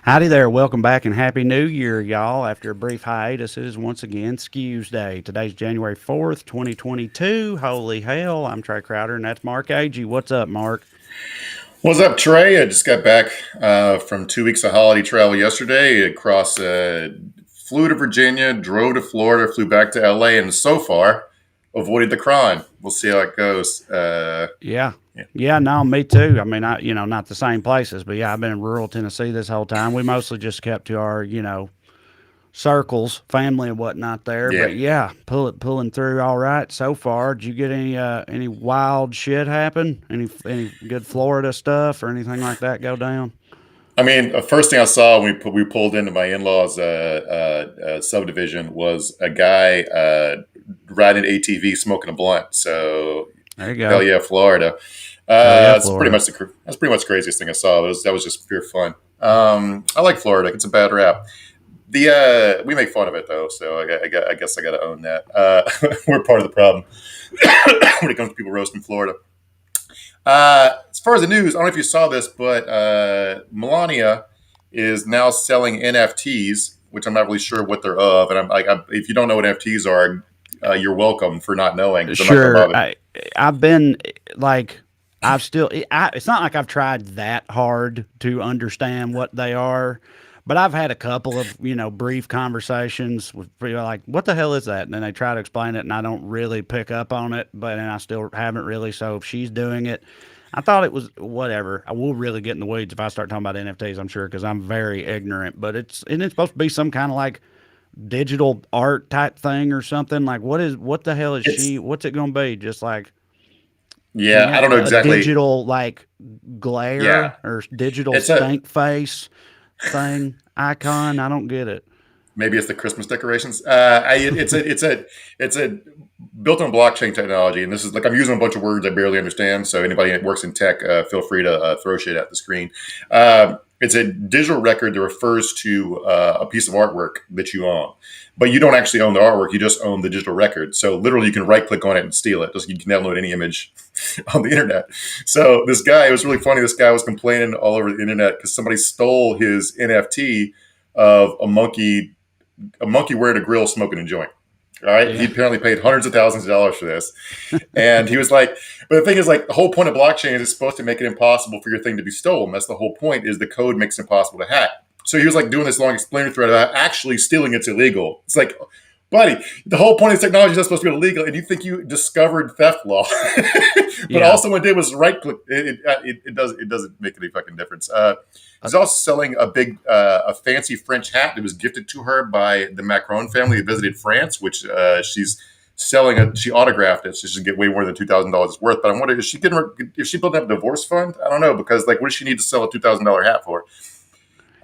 Howdy there. Welcome back and Happy New Year, y'all. After a brief hiatus, it is once again Skews Day. Today's January 4th, 2022. Holy hell. I'm Trey Crowder, and that's Mark Agee. What's up, Mark? What's up, Trey? I just got back from 2 weeks of holiday travel yesterday. Across flew to Virginia, drove to Florida, flew back to LA, and so far avoided the crime. We'll see how it goes. Yeah. Yeah. Yeah, no, me too. I mean, not the same places, but yeah, I've been in rural Tennessee this whole time. We mostly just kept to our, circles, family and whatnot there. Yeah. But yeah, pulling through all right so far. Did you get any wild shit happen? Any good Florida stuff or anything like that go down? I mean, the first thing I saw when we pulled into my in-laws' subdivision was a guy riding an ATV smoking a blunt. So There you hell go. yeah, Florida. Hell yeah, That's pretty Florida. much the craziest thing I saw. That was just pure fun. I like Florida. It's a bad rap. The we make fun of it though, so I guess I got to own that. We're part of the problem when it comes to people roasting Florida. As far as the news, I don't know if you saw this, but Melania is now selling NFTs, which I'm not really sure what they're of. And if you don't know what NFTs are, you're welcome for not knowing because I'm not going to Sure. bother. I've been like, it's not like I've tried that hard to understand what they are, but I've had a couple of, brief conversations with people like, what the hell is that? And then they try to explain it and I don't really pick up on it, but and I still haven't really. So if she's doing it, I thought it was whatever. I will really get in the weeds if I start talking about NFTs, I'm sure, because I'm very ignorant, but isn't it supposed to be some kind of like digital art type thing or something? Like what the hell is It's what's it going to be? Just like Yeah, I don't know a exactly. digital like glare Yeah, or digital it's a stank face thing icon? I don't get it. maybe it's the Christmas decorations. It's a built on blockchain technology, and this is like I'm using a bunch of words I barely understand. So anybody that works in tech, feel free to throw shit at the screen. It's a digital record that refers to a piece of artwork that you own, but you don't actually own the artwork. You just own the digital record. So literally, you can right click on it and steal it. Just you can download any image on the internet. So this guy, it was really funny. This guy was complaining all over the internet because somebody stole his NFT of a monkey wearing a grill smoking a joint. All right. He Yeah. apparently paid hundreds of thousands of dollars for this. And he was like, but the thing is, like, the whole point of blockchain is it's supposed to make it impossible for your thing to be stolen. That's the whole point, is the code makes it impossible to hack. So he was like doing this long explainer thread about actually stealing it's illegal. It's like, buddy, the whole point of this technology is not supposed to be illegal, and you think you discovered theft law. But all Yeah. someone did was right click. It doesn't make any fucking difference. Uh, She's also selling a fancy French hat that was gifted to her by the Macron family that visited France, which she's selling it. She autographed it, so she should get way more than $2,000 worth. But I'm wondering, is she building up a divorce fund? I don't know, because like, what does she need to sell a $2,000 hat for?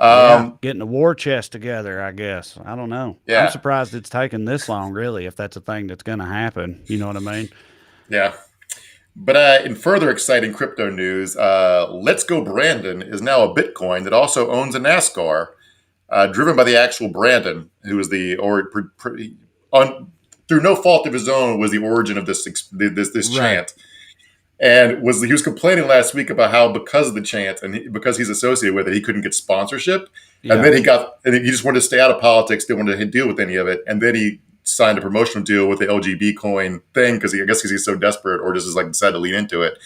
Yeah. Um, Getting a war chest together, I guess. I don't know. I'm yeah, surprised it's taken this long, really, if that's a thing that's going to happen. You know what I mean? yeah. But in further exciting crypto news, Let's Go Brandon is now a Bitcoin that also owns a NASCAR, driven by the actual Brandon, who is on, through no fault of his own, was the origin of this Right. chant. And he was complaining last week about how because of the chant and because he's associated with it, he couldn't get sponsorship. And Yeah. then he just wanted to stay out of politics, didn't want to deal with any of it. And then he signed a promotional deal with the LGB coin thing because because he's so desperate, or just is like decided to lean into it.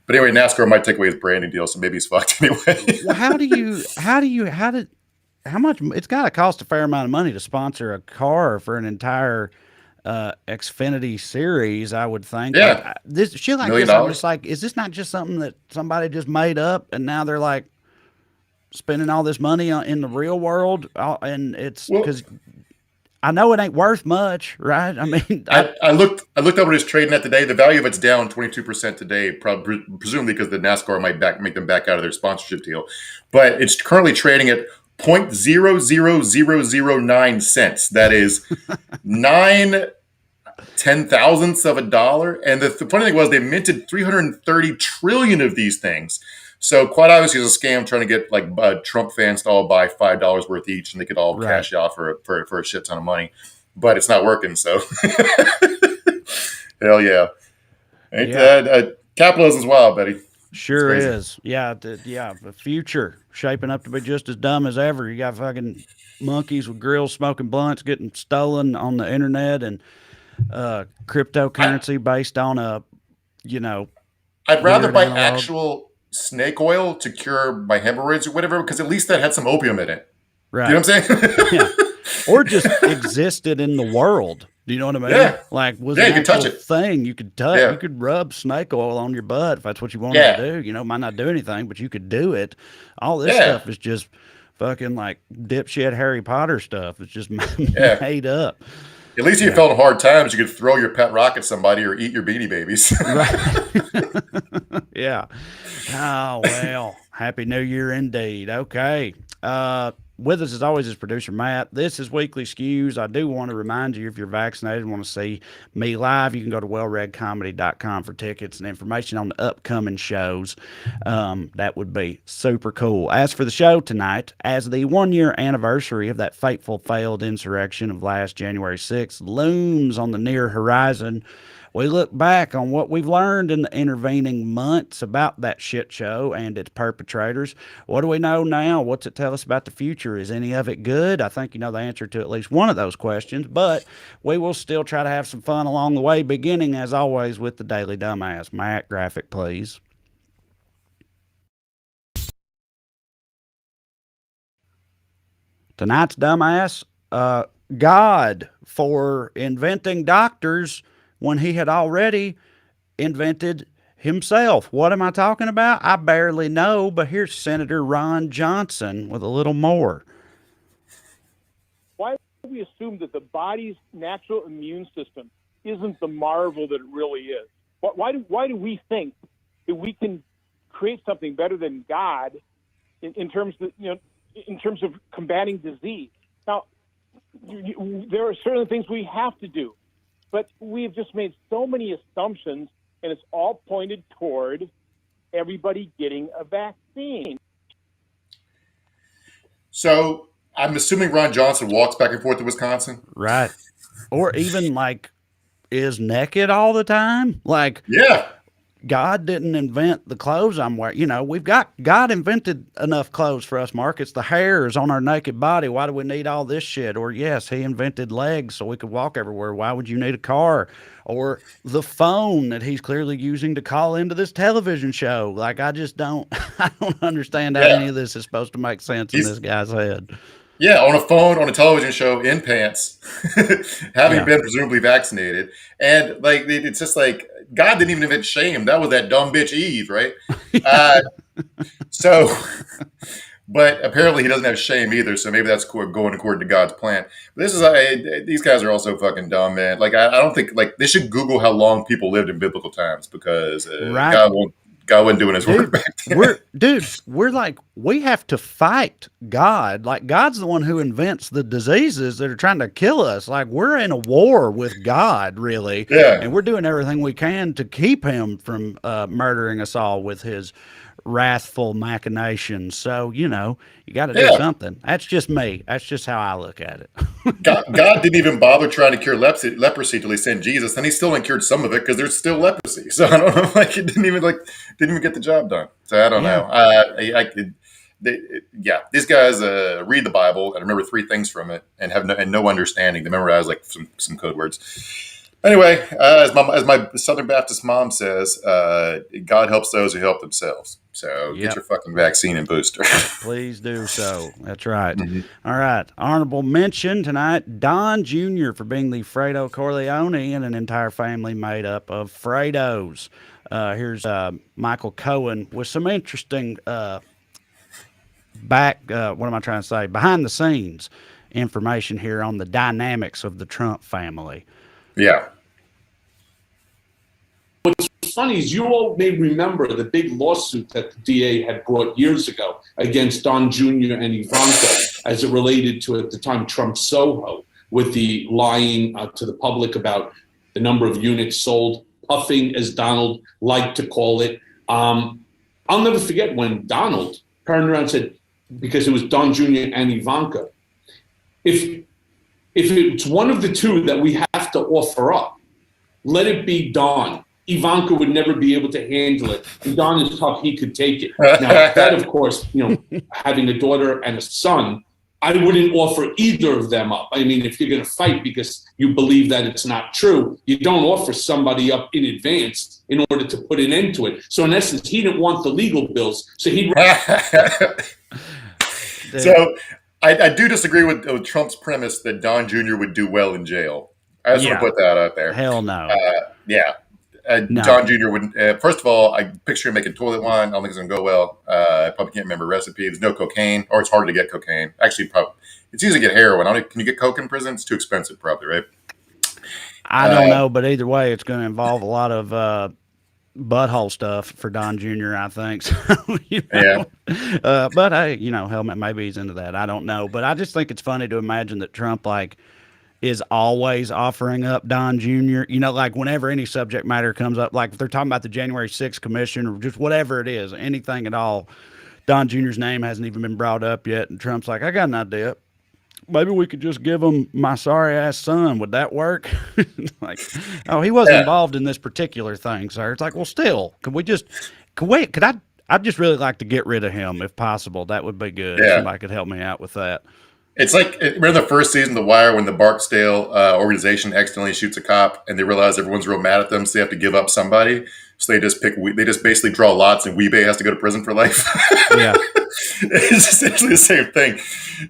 But anyway, NASCAR might take away his branding deal, so maybe he's fucked anyway. Well, how much, it's got to cost a fair amount of money to sponsor a car for an entire Xfinity series, I would think. Like Yeah, this shit like million this, I'm just dollars. like, is this not just something that somebody just made up and now they're like spending all this money in the real world? And it's Well, because I know it ain't worth much, right? I mean, I looked up what it's trading at today. The value of it's down 22% today, probably presumably because the NASCAR might make them back out of their sponsorship deal. But it's currently trading at 0.00009 cents. That is nine ten thousandths of a dollar. And the funny thing was they minted 330 trillion of these things. So quite obviously, it's a scam trying to get like Trump fans to all buy $5 worth each, and they could all right. cash out for a shit ton of money. But it's not working. So hell yeah, ain't Yeah. that capitalism's wild, Betty? It's Sure crazy. is. Yeah, the future shaping up to be just as dumb as ever. You got fucking monkeys with grills smoking blunts getting stolen on the internet, and I, cryptocurrency based on a, you know, I'd rather weird buy analog. actual snake oil to cure my hemorrhoids or whatever, because at least that had some opium in it. Do you Right. know what I'm Yeah. saying? Or just existed in the world. Do you know what I mean? Yeah. Like was Yeah, an you can touch actual it. thing you could touch. You Yeah. could rub snake oil on your butt if that's what you wanted to Yeah. do. You know, might not do anything, but you could do it. All this Yeah. stuff is just fucking like dipshit Harry Potter stuff. It's just Yeah. made up. At least if you Yeah. felt in hard times, you could throw your pet rock at somebody or eat your Beanie Babies. Right. Yeah. Oh well. Happy New Year indeed. Okay. With us as always is producer Matt. This is Weekly Skews. I do want to remind you, if you're vaccinated and want to see me live, you can go to wellreadcomedy.com for tickets and information on the upcoming shows. That would be super cool. As for the show tonight, as the 1 year anniversary of that fateful failed insurrection of last January 6th looms on the near horizon, we look back on what we've learned in the intervening months about that shit show and its perpetrators. What do we know now? What's it tell us about the future? Is any of it good? I think you know the answer to at least one of those questions, but we will still try to have some fun along the way, beginning as always with the Daily Dumbass. Matt, graphic, please. Tonight's dumbass, God for inventing doctors when he had already invented himself. What am I talking about? I barely know, but here's Senator Ron Johnson with a little more. Why do we assume that the body's natural immune system isn't the marvel that it really is? Why do we think that we can create something better than God in terms of, in terms of combating disease? Now, there are certain things we have to do, but we've just made so many assumptions, and it's all pointed toward everybody getting a vaccine. So I'm assuming Ron Johnson walks back and forth to Wisconsin. Right. Or even like is naked all the time. Like Yeah. God didn't invent the clothes I'm wearing. You know, God invented enough clothes for us, Mark. It's the hairs on our naked body. Why do we need all this shit? Or, yes, he invented legs so we could walk everywhere. Why would you need a car? Or the phone that he's clearly using to call into this television show. Like, I just don't, I don't understand how Yeah. any of this is supposed to make sense in He's this guy's head. Yeah, on a phone, on a television show, in pants, having Yeah. been presumably vaccinated, and like it's just like God didn't even invent shame. That was that dumb bitch Eve, right? Uh, so, but apparently he doesn't have shame either. So maybe that's going according to God's plan. But this is these guys are also fucking dumb, man. Like I don't think like they should Google how long people lived in biblical times because Right. God wasn't doing his work Dude, back then. we're like, we have to fight God. Like, God's the one who invents the diseases that are trying to kill us. Like, we're in a war with God, really, Yeah, and we're doing everything we can to keep him from murdering us all with his wrathful machinations. So, you know, you got to do yeah. something. That's just me. That's just how I look at it. God didn't even bother trying to cure leprosy till he sent Jesus, and he still ain't cured some of it because there's still leprosy. So I don't know, like it didn't even get the job done. So I don't Yeah. know. Yeah, these guys read the Bible and remember three things from it and have no understanding. They memorize like some code words. Anyway, as my Southern Baptist mom says, God helps those who help themselves. So get Yep. your fucking vaccine and booster. Please do so. That's right. Mhm. All right. Honorable mention tonight, Don Jr. for being the Fredo Corleone and an entire family made up of Fredos. Here's Michael Cohen with some interesting what am I trying to say? Behind the scenes information here on the dynamics of the Trump family. Yeah. What's funny is you all may remember the big lawsuit that the DA had brought years ago against Don Jr. and Ivanka as it related to, at the time, Trump Soho, with the lying to the public about the number of units sold, puffing, as Donald liked to call it. I'll never forget when Donald turned around and said, because it was Don Jr. and Ivanka, if it's one of the two that we have to offer up, let it be Don. Ivanka would never be able to handle it. And Don is tough; he could take it. Now, that, of course, having a daughter and a son, I wouldn't offer either of them up. I mean, if you're going to fight because you believe that it's not true, you don't offer somebody up in advance in order to put an end to it. So in essence, he didn't want the legal bills. So he'd. So I do disagree with Trump's premise that Don Jr. would do well in jail. I just want to put that out there. Hell no. Yeah. No. Don Jr. wouldn't. First of all, I picture him making toilet wine. I don't think it's going to go well. I probably can't remember recipe. There's no cocaine, or it's hard to get cocaine. Actually, probably it's easy to get heroin. Can you get coke in prison? It's too expensive, probably, right? I don't know, but either way, it's going to involve a lot of butthole stuff for Don Jr., I think. So, Yeah. But hey, helmet, maybe he's into that. I don't know. But I just think it's funny to imagine that Trump, is always offering up Don Jr. Like whenever any subject matter comes up, like if they're talking about the January 6th commission or just whatever it is, anything at all, Don Jr.'s name hasn't even been brought up yet. And Trump's like, I got an idea. Maybe we could just give him my sorry ass son. Would that work? Like, oh, he wasn't involved in this particular thing, sir. It's like, well, still, I'd just really like to get rid of him if possible. That would be good. Yeah. If somebody could help me out with that. It's like, remember the first season of The Wire when the Barksdale organization accidentally shoots a cop and they realize everyone's real mad at them, so they have to give up somebody. So they just basically draw lots and Weebay has to go to prison for life. Yeah. It's essentially the same thing.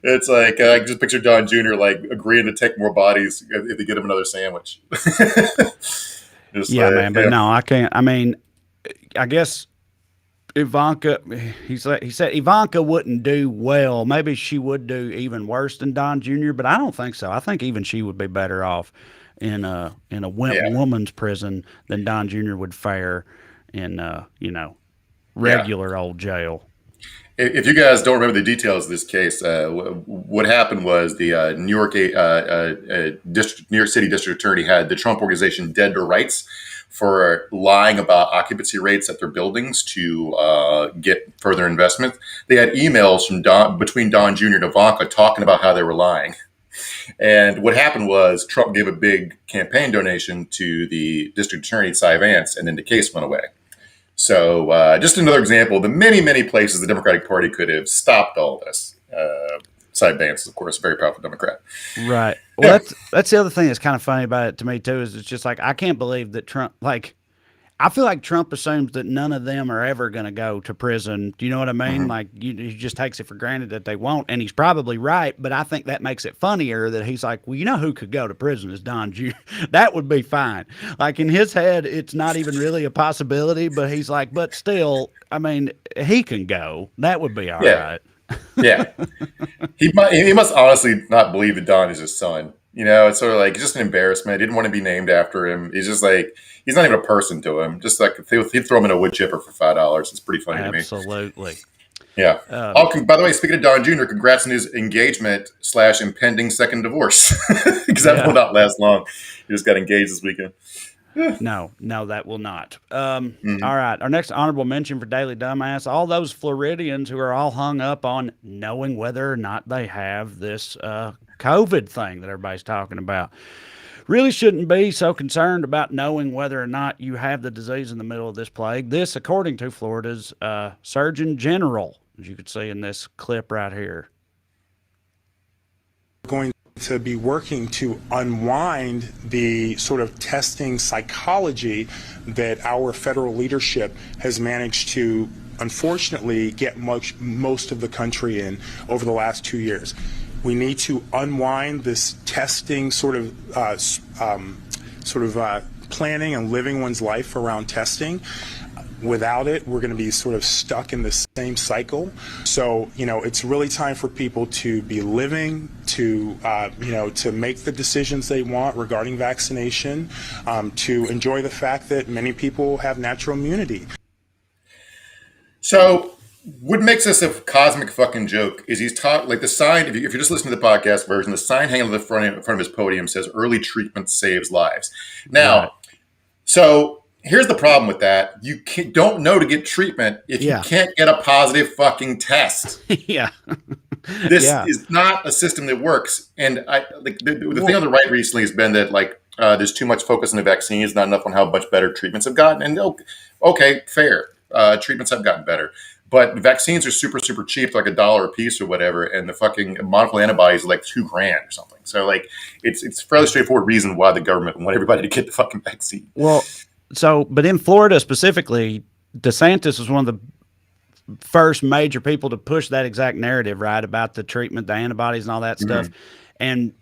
It's like, I can just picture Don Jr. agreeing to take more bodies if they get him another sandwich. Man, but no, I can't. I mean, I guess Ivanka, he said Ivanka wouldn't do well. Maybe she would do even worse than Don Jr., but I don't think so. I think even she would be better off in a woman's prison than Don Jr. would fare in regular old jail. If you guys don't remember the details of this case, what happened was the New York City District Attorney had the Trump Organization dead to rights for lying about occupancy rates at their buildings to get further investment. They had emails between Don Jr. and Ivanka talking about how they were lying. And what happened was Trump gave a big campaign donation to the district attorney, Cy Vance, and then the case went away. So just another example of the many, many places the Democratic Party could have stopped all this. Cy Vance is, of course, a very powerful Democrat. Right. Well, that's the other thing that's kind of funny about it to me, too, is it's just like, I can't believe that Trump, I feel like Trump assumes that none of them are ever going to go to prison. Do you know what I mean? Mm-hmm. He just takes it for granted that they won't, and he's probably right, but I think that makes it funnier that he's like, well, who could go to prison is Don Jr. That would be fine. In his head, it's not even really a possibility, but he's like, but still, I mean, he can go. That would be all right. Yeah. He must honestly not believe that Don is his son. It's sort of just an embarrassment. He didn't want to be named after him. He's just he's not even a person to him. Just he'd throw him in a wood chipper for $5. It's pretty funny to me. Absolutely. Yeah. By the way, speaking of Don Jr., congrats on his engagement / impending second divorce. Because that will not last long. He just got engaged this weekend. No, that will not. All right. Our next honorable mention for Daily Dumbass, all those Floridians who are all hung up on knowing whether or not they have this COVID thing that everybody's talking about. Really shouldn't be so concerned about knowing whether or not you have the disease in the middle of this plague. This, according to Florida's Surgeon General, as you can see in this clip right here. Going to be working to unwind the sort of testing psychology that our federal leadership has managed to, unfortunately, get most of the country in over the last 2 years. We need to unwind this testing sort of planning and living one's life around testing. Without it, we're going to be sort of stuck in the same cycle. So, it's really time for people to be living, to make the decisions they want regarding vaccination, to enjoy the fact that many people have natural immunity. So, what makes this a cosmic fucking joke is he's taught, the sign, if you're just listening to the podcast version, the sign hanging on the front of his podium says early treatment saves lives. Now, So here's the problem with that. You don't know to get treatment if you can't get a positive fucking test. This is not a system that works. And the thing on the right recently has been that There's too much focus on the vaccines, not enough on how much better treatments have gotten. And okay, fair. Treatments have gotten better. But vaccines are super, super cheap, like $1 a piece or whatever, and the fucking monoclonal antibodies are like $2,000 or something. So like, it's a fairly straightforward reason why the government want everybody to get the fucking vaccine. Well, but in Florida specifically, DeSantis was one of the first major people to push that exact narrative, right, about the treatment, the antibodies, and all that stuff. And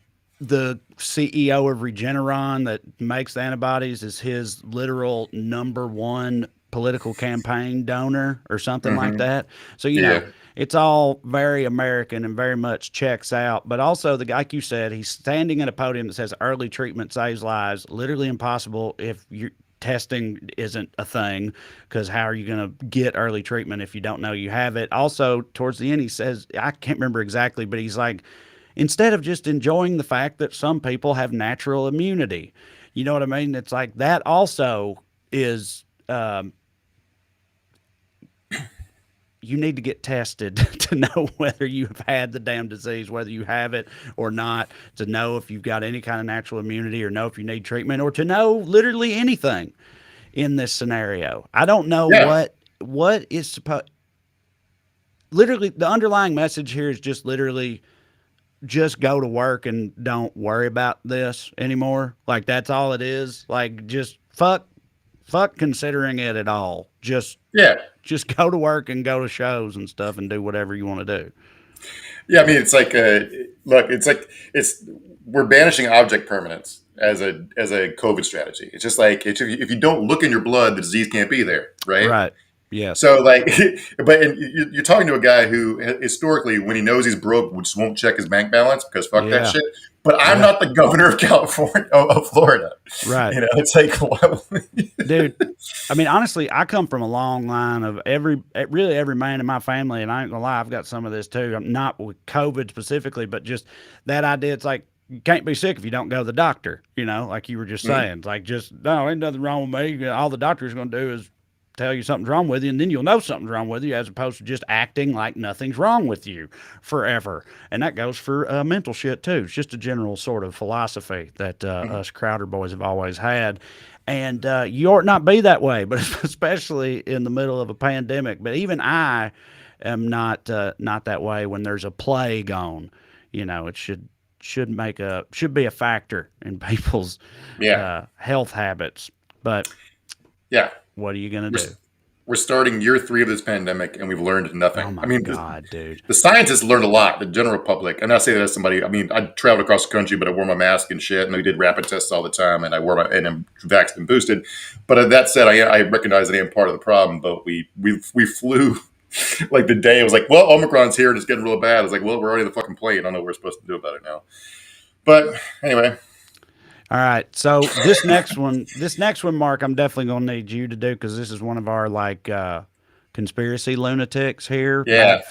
the CEO of Regeneron that makes the antibodies is his literal #1 political campaign donor or something like that. So, you know, it's all very American and very much checks out. But also, like you said, he's standing at a podium that says early treatment saves lives. Literally impossible if your testing isn't a thing, because how are you going to get early treatment if you don't know you have it? Also, towards the end, he says, I can't remember exactly, but he's like, instead of just enjoying the fact that some people have natural immunity, you know what I mean? It's like that also is you need to get tested to know whether you've had the damn disease, whether you have it or not, to know if you've got any kind of natural immunity or know if you need treatment, or to know literally anything in this scenario. I don't know what is supposed. Literally, the underlying message here is just literally just go to work and don't worry about this anymore. Like, that's all it is. Like, just fuck considering it at all. Just go to work and go to shows and stuff and do whatever you want to do. Yeah, I mean, it's like we're banishing object permanence as a COVID strategy. It's just like, if you don't look in your blood, the disease can't be there, right? Right. Yeah. So like, but you're talking to a guy who historically, when he knows he's broke, just won't check his bank balance because fuck that shit. But I'm not the governor of California, of Florida. Right. You know, it's like, dude, I mean, honestly, I come from a long line of really every man in my family, and I ain't gonna lie, I've got some of this too. I'm not with COVID specifically, but just that idea. It's like, you can't be sick if you don't go to the doctor, you know, like you were just saying. It's like, just, no, ain't nothing wrong with me. All the doctor's going to do is tell you something's wrong with you, and then you'll know something's wrong with you, as opposed to just acting like nothing's wrong with you forever. And that goes for mental shit too. It's just a general sort of philosophy that us Crowder boys have always had. And you ought not be that way, but especially in the middle of a pandemic. But even I am not that way when there's a plague on. You know, it should be a factor in people's health habits. But what are you going to do? We're starting year 3 of this pandemic, and we've learned nothing. Oh my God, dude. The scientists learned a lot. The general public, and I say that as somebody, I mean, I traveled across the country, but I wore my mask and shit, and we did rapid tests all the time, and I'm vaxxed and boosted. But that said, I recognize that I am part of the problem, but we flew like the day it was like, well, Omicron's here and it's getting real bad. I was like, well, we're already in the fucking plane. I don't know what we're supposed to do about it now. But anyway. All right. So this next one, Mark, I'm definitely going to need you to do, because this is one of our like conspiracy lunatics here. Yeah.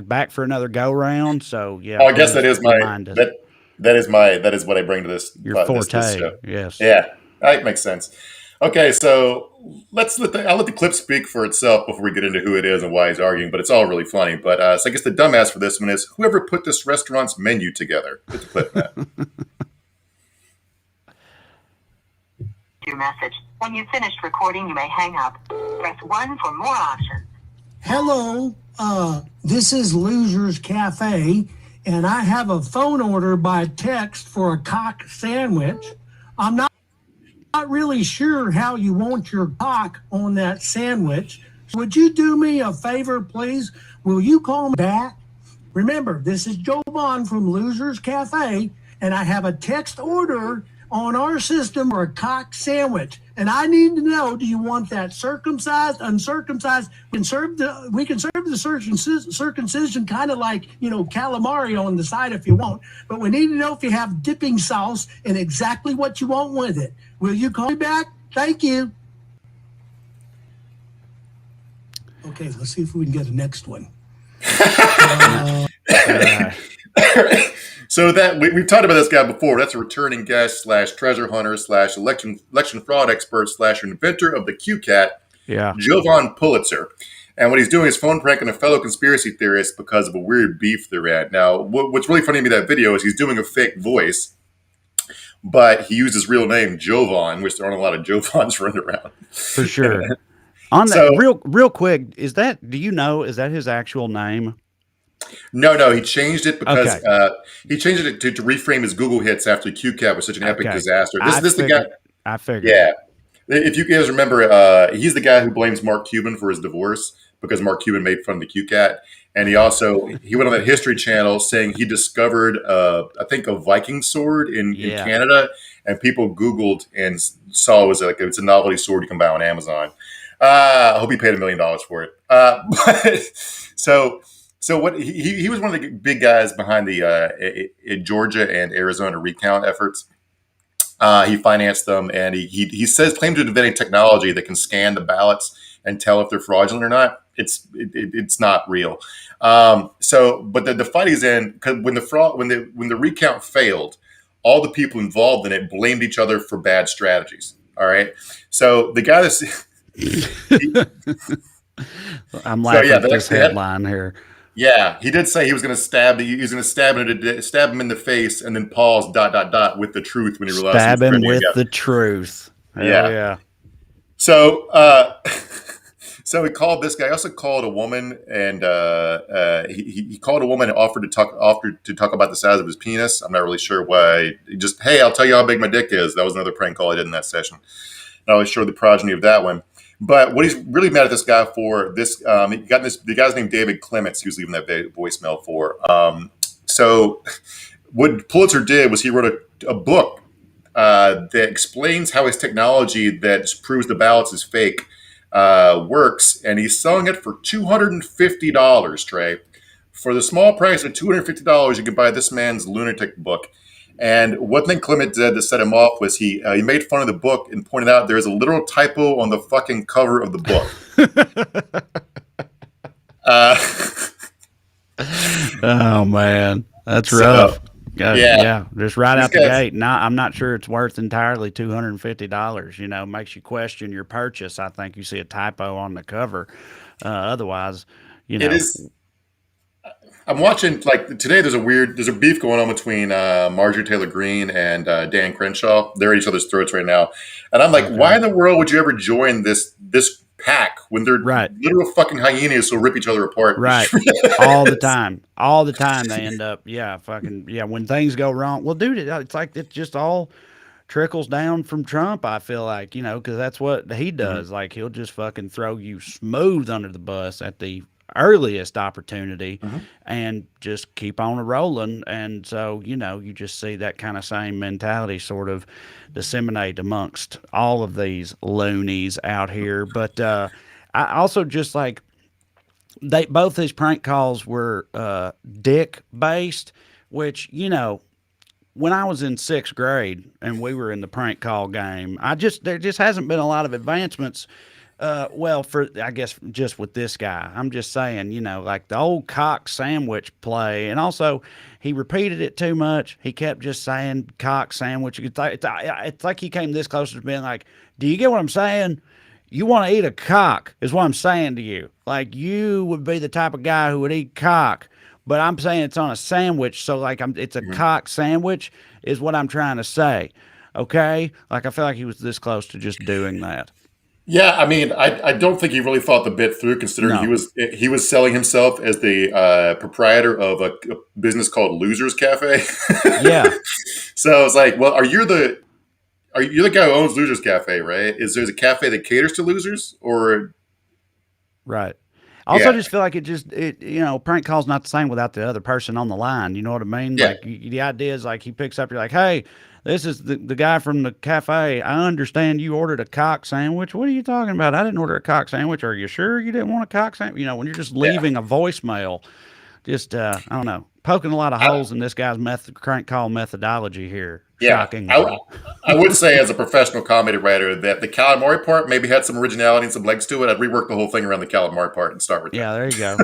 Back for another go round. So yeah. I guess that is what I bring to this. Your forte. This show. Yes. Yeah. That makes sense. Okay, so I'll let the clip speak for itself before we get into who it is and why he's arguing, but it's all really funny. But so I guess the dumbass for this one is whoever put this restaurant's menu together. Get the clip, Matt. Your message. When you've finished recording, you may hang up. Press 1 for more options. Hello, this is Loser's Cafe, and I have a phone order by text for a cock sandwich. I'm not really sure how you want your cock on that sandwich. Would you do me a favor, please? Will you call me back? Remember, this is Joe Bond from Loser's Cafe, and I have a text order on our system for a cock sandwich. And I need to know, do you want that circumcised, uncircumcised? We can serve the circumcision kind of like, calamari on the side if you want. But we need to know if you have dipping sauce and exactly what you want with it. Will you call me back? Thank you. Okay, let's see if we can get the next one. So that we've talked about this guy before. That's a returning guest / treasure hunter / election fraud expert / inventor of the QCAT, Jovan Pulitzer. And what he's doing is phone pranking a fellow conspiracy theorist because of a weird beef they're at. Now, what's really funny to me that video is he's doing a fake voice, but he used his real name, Jovan, which there aren't a lot of Jovans running around. For sure. On that, So- real quick, is that his actual name? No, he changed it because Okay. he changed it to reframe his Google hits after QCAT was such an epic Okay. disaster. This I is the guy. figured- I figured. Yeah. If you guys remember, he's the guy who blames Mark Cuban for his divorce because Mark Cuban made fun of the QCAT. And he went on that History Channel saying he discovered, I think, a Viking sword in Canada. And people Googled and saw it's a novelty sword you can buy on Amazon. I hope he paid $1 million for it. So what he was one of the big guys behind the Georgia and Arizona recount efforts. He financed them, and he claimed to have invented technology that can scan the ballots and tell if they're fraudulent or not. It's not real. But the fight is in because when the recount failed, all the people involved in it blamed each other for bad strategies. All right, so the guy that's I'm laughing at this headline here. Yeah, he did say he was going to stab him in the face and then pause ... with the truth when he realized stab him with together. the truth. Hell yeah. So so he called this guy. He also called a woman, and he called a woman and offered to talk about the size of his penis. I'm not really sure why. Hey, I'll tell you how big my dick is. That was another prank call I did in that session. Not really sure the progeny of that one. But what he's really mad at this guy for, the guy's named David Clements, he was leaving that voicemail for. So what Pulitzer did was he wrote a book that explains how his technology that proves the ballots is fake works, and he's selling it for $250, Trey. For the small price of $250, you can buy this man's Lunatic book. And one thing Clement did to set him off was he made fun of the book and pointed out there's a literal typo on the fucking cover of the book. Oh man, that's rough. Yeah, just right out the gate. I'm not sure it's worth entirely $250. Makes you question your purchase. I think you see a typo on the cover. Otherwise, it is. I'm watching today. There's a beef going on between Marjorie Taylor Greene and Dan Crenshaw. They're at each other's throats right now, and I'm like, why in the world would you ever join this pack when they're literal fucking hyenas who rip each other apart? Right, all the time they end up when things go wrong. Well, dude, it's like it just all trickles down from Trump. I feel like because that's what he does. Like he'll just fucking throw you smooth under the bus at the earliest opportunity and just keep on rolling. And so, you just see that kind of same mentality sort of disseminate amongst all of these loonies out here. But I also just both these prank calls were dick based, which, when I was in 6th grade and we were in the prank call game, there just hasn't been a lot of advancements. I guess just with this guy, I'm just saying, like the old cock sandwich play. And also he repeated it too much. He kept just saying cock sandwich. It's like he came this close to being like, do you get what I'm saying? You want to eat a cock is what I'm saying to you. Like you would be the type of guy who would eat cock, but I'm saying it's on a sandwich. So it's a cock sandwich is what I'm trying to say. Okay. Like I feel like he was this close to just doing that. Yeah, I mean, I don't think he really thought the bit through, considering he was selling himself as the proprietor of a business called Losers Cafe. Yeah. So I was like, well, you're the guy who owns Losers Cafe, right? Is there a cafe that caters to losers, or right? Also, just feel like prank call's not the same without the other person on the line. You know what I mean? Yeah. Like the idea is like he picks up, you're like, hey, this is the guy from the cafe. I understand you ordered a cock sandwich. What are you talking about? I didn't order a cock sandwich. Are you sure you didn't want a cock sandwich? When you're just leaving a voicemail, just, I don't know, poking a lot of holes in this guy's crank call methodology here. Shocking. I would say as a professional comedy writer that the calamari part maybe had some originality and some legs to it. I'd rework the whole thing around the calamari part and start with that. Yeah, there you go.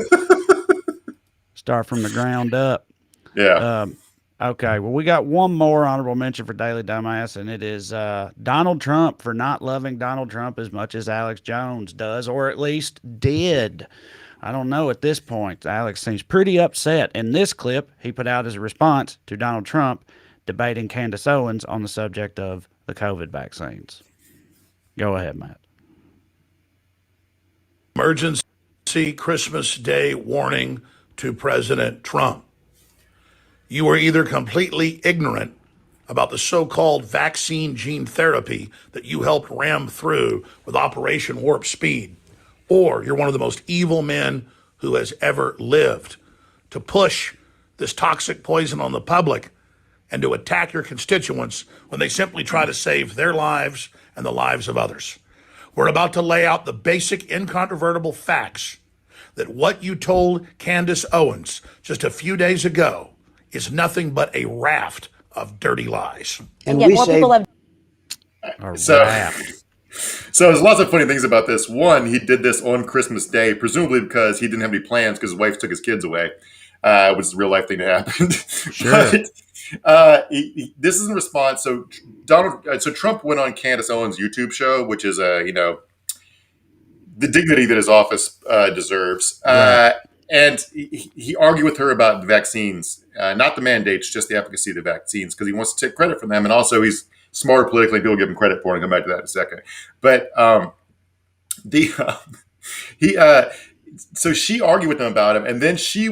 Start from the ground up. Yeah. Okay, well, we got one more honorable mention for Daily Dumbass, and it is Donald Trump for not loving Donald Trump as much as Alex Jones does, or at least did. I don't know at this point. Alex seems pretty upset. In this clip he put out as a response to Donald Trump debating Candace Owens on the subject of the COVID vaccines. Go ahead, Matt. Emergency Christmas Day warning to President Trump. You are either completely ignorant about the so-called vaccine gene therapy that you helped ram through with Operation Warp Speed, or you're one of the most evil men who has ever lived to push this toxic poison on the public and to attack your constituents when they simply try to save their lives and the lives of others. We're about to lay out the basic, incontrovertible facts that what you told Candace Owens just a few days ago is nothing but a raft of dirty lies. And yet more people have. So there's lots of funny things about this. One, he did this on Christmas Day, presumably because he didn't have any plans because his wife took his kids away, which is a real life thing that happened. Sure. But this is in response. So Trump went on Candace Owens' YouTube show, which is the dignity that his office deserves. Right. And he argued with her about the vaccines, not the mandates, just the efficacy of the vaccines, because he wants to take credit from them. And also he's smarter politically. People give him credit for it. I'll come back to that in a second. But so she argued with him about him. And then she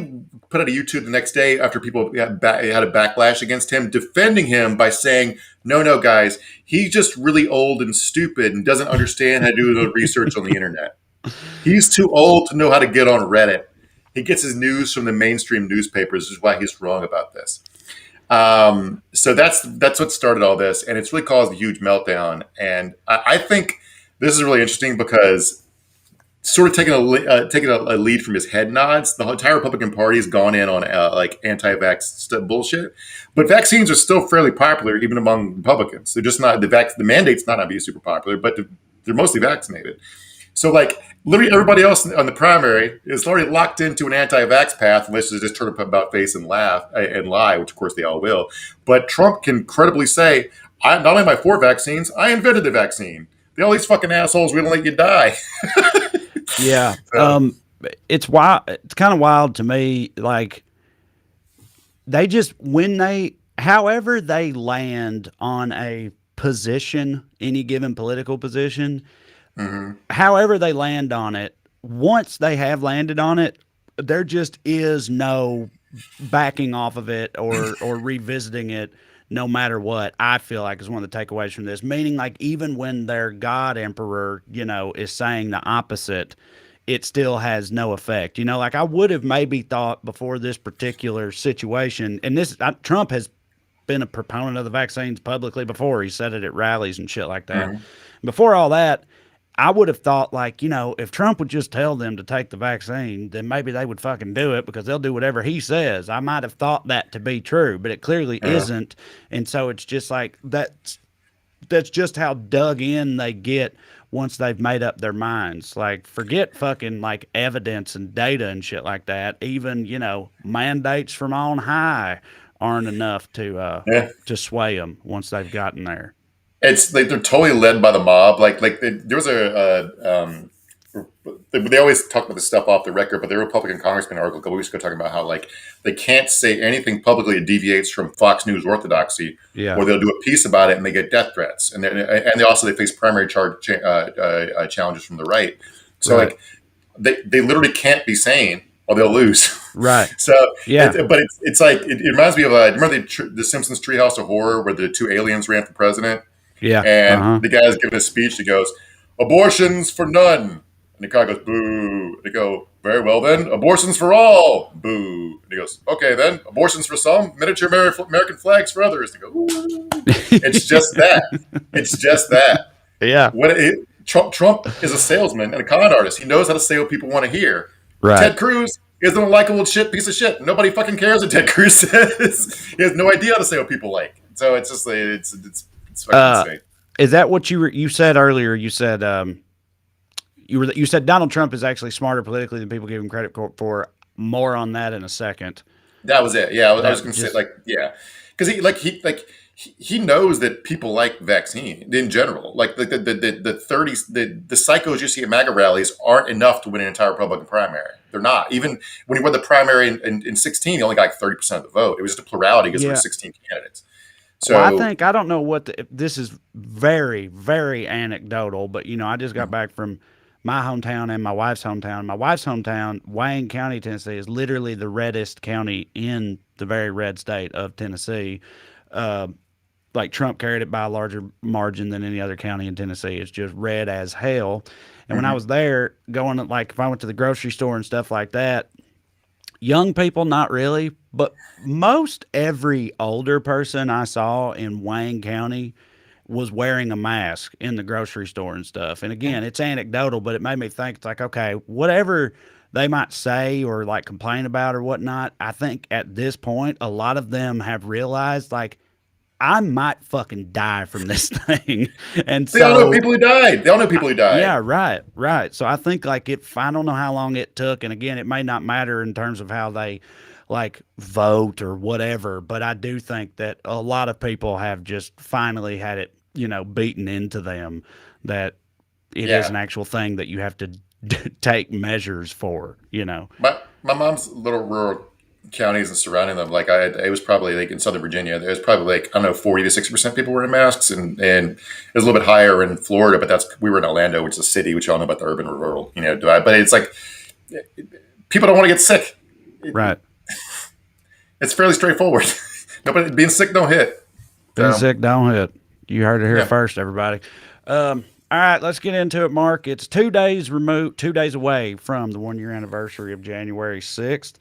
put out a YouTube the next day after people had a backlash against him, defending him by saying, no, guys, he's just really old and stupid and doesn't understand how to do the research on the internet. He's too old to know how to get on Reddit. He gets his news from the mainstream newspapers, which is why he's wrong about this. So that's what started all this, and it's really caused a huge meltdown. And I think this is really interesting because sort of taking a lead from his head nods, the entire Republican Party has gone in on like anti-vax bullshit, but vaccines are still fairly popular even among Republicans. They're just not the mandate's not being super popular, but they're mostly vaccinated. So like literally everybody else on the primary is already locked into an anti-vax path unless they just turn up about face and laugh and lie, which of course they all will. But Trump can credibly say, not only am I for vaccines, I invented the vaccine. All these fucking assholes, we don't let you die. Yeah. It's wild. It's kind of wild to me. Like they just, however they land on a position, any given political position, however they land on it, once they have landed on it, there just is no backing off of it or revisiting it no matter what. I feel like is one of the takeaways from this, meaning like even when their God emperor, is saying the opposite, it still has no effect. Like I would have maybe thought before this particular situation, and Trump has been a proponent of the vaccines publicly before. He said it at rallies and shit like that. Before all that, I would have thought like, if Trump would just tell them to take the vaccine, then maybe they would fucking do it because they'll do whatever he says. I might have thought that to be true, but it clearly isn't. And so it's just like that's just how dug in they get once they've made up their minds. Like forget fucking like evidence and data and shit like that. Even, mandates from on high aren't enough to sway them once they've gotten there. It's like they're totally led by the mob. Like there was they always talk about this stuff off the record, but the Republican congressman article a couple weeks ago talking about how like they can't say anything publicly that deviates from Fox News orthodoxy, or they'll do a piece about it and they get death threats, and they face primary challenges from the right. So like they literally can't be sane or they'll lose. Right. So it's like it reminds me of remember the Simpsons Treehouse of Horror where the two aliens ran for president. Yeah. And the guy's giving a speech. He goes, "Abortions for none." And the guy goes, "Boo." They go, "Very well then, abortions for all." Boo. And he goes, "Okay then, abortions for some, miniature American flags for others." They go, "Ooh." It's just that. It's just that. Yeah. Trump is a salesman and a con artist. He knows how to say what people want to hear. Right. Ted Cruz is an unlikable piece of shit. Nobody fucking cares what Ted Cruz says. He has no idea how to say what people like. So it's just it's fucking insane. Is that what you said earlier? You said you said Donald Trump is actually smarter politically than people give him credit for. More on that in a second. That was it. Yeah, I was going to say because he knows that people like vaccine in general. Like the psychos you see at MAGA rallies aren't enough to win an entire Republican primary. They're not. Even when he won the primary in 16, he only got like 30% of the vote. It was just a plurality because there were 16 candidates. So Well, I think I don't know this is very, very anecdotal, but I just got back from my hometown and my wife's hometown. My wife's hometown, Wayne County, Tennessee, is literally the reddest county in the very red state of Tennessee. Uh, like Trump carried it by a larger margin than any other county in Tennessee. It's just red as hell. And when I was there, going like if I went to the grocery store and stuff like that, young people, not really, but most every older person I saw in Wayne County was wearing a mask in the grocery store and stuff. And again, it's anecdotal, but it made me think it's like, okay, whatever they might say or like complain about or whatnot, I think at this point, a lot of them have realized like, I might fucking die from this thing. And they all know people who died. They all know people who died. Yeah, right. So I think like I don't know how long it took. And again, it may not matter in terms of how they like vote or whatever, but I do think that a lot of people have just finally had it, beaten into them that it is an actual thing that you have to take measures for, My mom's little rural counties and surrounding them, like it was probably like in Southern Virginia, there was probably like, I don't know, 40 to 60% people wearing masks, and it was a little bit higher in Florida, but we were in Orlando, which is a city, which y'all know about the urban or rural, divide. But it's like, people don't want to get sick. Right. It's fairly straightforward. Nobody being sick don't hit. Being sick don't hit. You heard it here first, everybody. All right, let's get into it, Mark. It's 2 days removed, 2 days away from the 1 year anniversary of January 6th.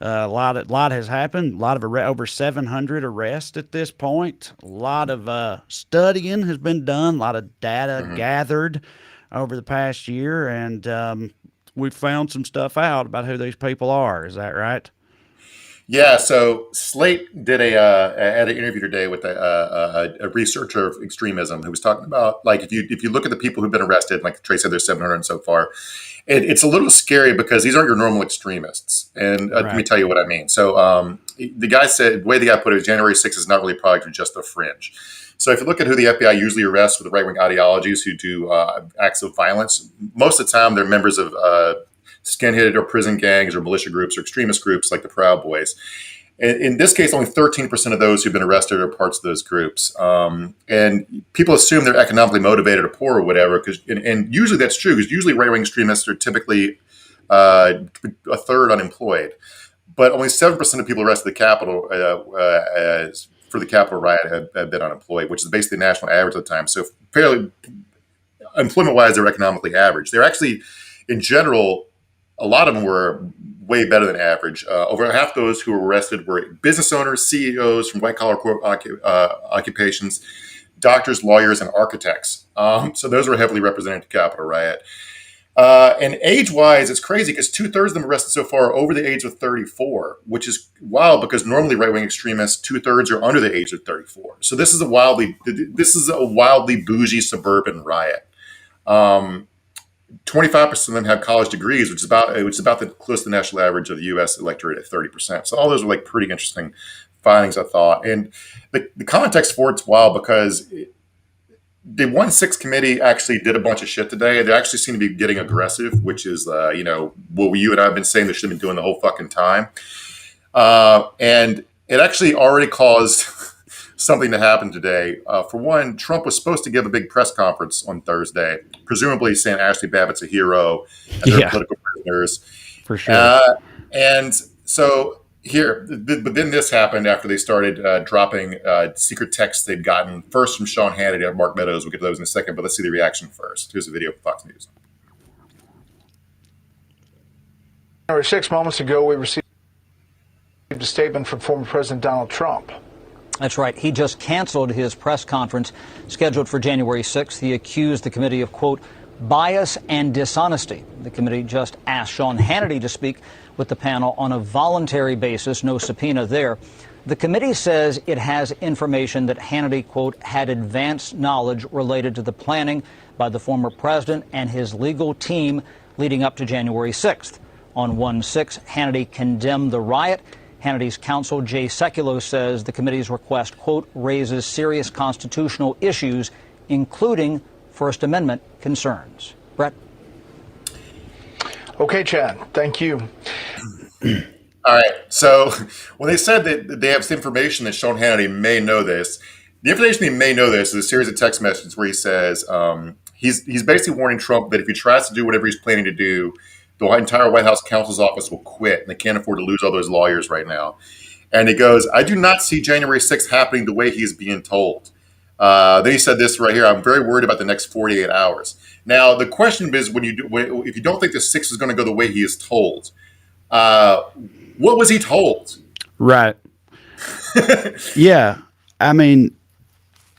A lot has happened. A lot of over 700 arrests at this point. A lot of studying has been done. A lot of data gathered over the past year, and we've found some stuff out about who these people are. Is that right? Yeah, so Slate did had an interview today with a researcher of extremism who was talking about, like, if you look at the people who've been arrested, like Trey said, there's 700 so far. It's a little scary because these aren't your normal extremists, and let me tell you what I mean. So the guy said, the way the guy put it, January 6th is not really a product of just the fringe. So if you look at who the FBI usually arrests with the right-wing ideologies who do acts of violence, most of the time they're members of skinhead or prison gangs or militia groups or extremist groups like the Proud Boys. In this case, only 13% of those who've been arrested are parts of those groups. And people assume they're economically motivated or poor or whatever, and usually that's true, because usually right-wing extremists are typically a third unemployed. But only 7% of people arrested at the Capitol for the Capitol riot have been unemployed, which is basically the national average at the time. So fairly, employment-wise, they're economically average. They're actually, in general, a lot of them were way better than average. Over half those who were arrested were business owners, CEOs from white-collar occupations, doctors, lawyers, and architects. So those were heavily represented at the Capitol riot. And age-wise, it's crazy because 2/3 of them arrested so far are over the age of 34, which is wild because normally right-wing extremists, 2/3 are under the age of 34. So this is a wildly bougie suburban riot. 25% of them have college degrees, which is about the close to the national average of the U.S. electorate at 30%. So all those are like pretty interesting findings, I thought. And the context for it's wild because the 1-6 committee actually did a bunch of shit today. They actually seem to be getting aggressive, which is what you and I have been saying they should have been doing the whole fucking time. And it actually already caused something to happen today. For one, Trump was supposed to give a big press conference on Thursday, presumably saying Ashley Babbitt's a hero and they're political prisoners. For sure. And so but then this happened after they started dropping secret texts they'd gotten, first from Sean Hannity and Mark Meadows. We'll get to those in a second, but let's see the reaction first. Here's a video from Fox News. January 6 moments ago, we received a statement from former President Donald Trump. That's right. He just canceled his press conference scheduled for January 6th. He accused the committee of, quote, bias and dishonesty. The committee just asked Sean Hannity to speak with the panel on a voluntary basis, no subpoena there. The committee says it has information that Hannity, quote, had advanced knowledge related to the planning by the former president and his legal team leading up to January 6th. On 1/6, Hannity condemned the riot. Hannity's counsel, Jay Sekulow, says the committee's request, quote, raises serious constitutional issues, including First Amendment concerns. Brett? Okay, Chad. Thank you. All right. So when they said that they have information that Sean Hannity may know this, The information he may know this is a series of text messages where he says he's basically warning Trump that if he tries to do whatever he's planning to do, the entire White House counsel's office will quit, and they can't afford to lose all those lawyers right now. And he goes, I do not see January 6th happening the way he's being told. Then he said this right here. I'm very worried about the next 48 hours. Now, the question is, if you don't think the 6th is going to go the way he is told, what was he told? Right. Yeah. I mean,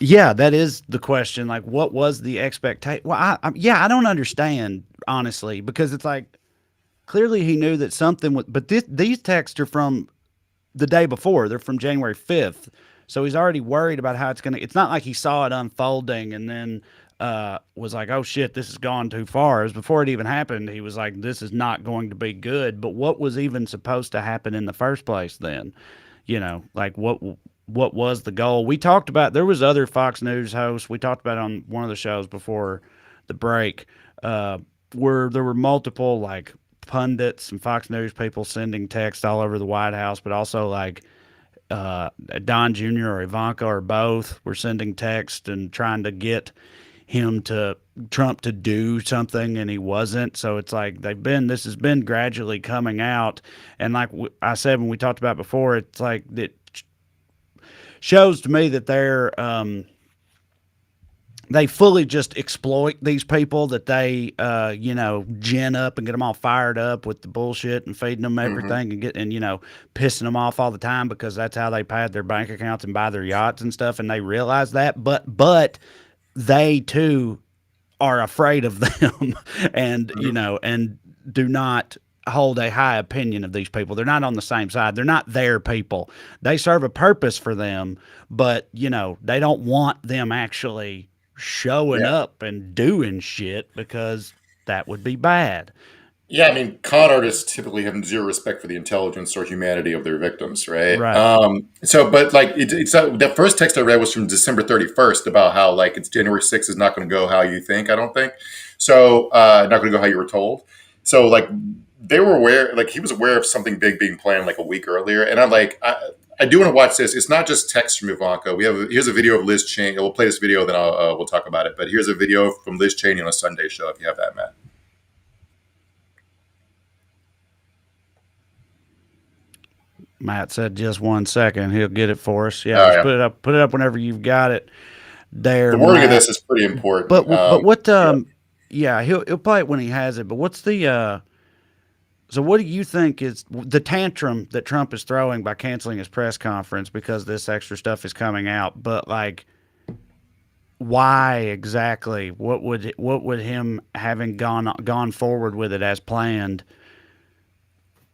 yeah, that is the question. Like, what was the expectation? Well, I don't understand, honestly, because it's like, clearly he knew that something was, but these texts are from the day before. They're from January 5th. So he's already worried about how it's not like he saw it unfolding and then was like, oh shit, this has gone too far. As before it even happened, he was like, this is not going to be good. But what was even supposed to happen in the first place then? Like what was the goal? We talked about, there was other Fox News hosts. We talked about it on one of the shows before the break, where there were multiple like pundits and Fox News people sending text all over the White House, but also like Don Jr. or Ivanka or both were sending text and trying to get Trump to do something, and he wasn't. So it's like this has been gradually coming out. And like I said, when we talked about before, it's like it shows to me that they fully just exploit these people, that they, gin up and get them all fired up with the bullshit and feeding them everything and pissing them off all the time because that's how they pad their bank accounts and buy their yachts and stuff. And they realize that, but they too are afraid of them and, and do not hold a high opinion of these people. They're not on the same side. They're not their people. They serve a purpose for them, but, they don't want them actually showing up and doing shit because that would be bad. Yeah, I mean, con artists typically have zero respect for the intelligence or humanity of their victims, right? Right. But like, it's that first text I read was from December 31st about how like it's January 6th is not going to go how you think. I don't think so. Not going to go how you were told. So like they were aware, like he was aware of something big being planned like a week earlier, and I'm like, I do want to watch this. It's not just text from Ivanka. Here's a video of Liz Cheney. We'll play this video, then we'll talk about it. But here's a video from Liz Cheney on a Sunday show. If you have that, Matt. Matt said just 1 second. He'll get it for us. Yeah, just put it up whenever you've got it there. The wording of this is pretty important. But what he'll play it when he has it. But what's the so what do you think is the tantrum that Trump is throwing by canceling his press conference because this extra stuff is coming out? But like, why exactly? What would him having gone forward with it as planned?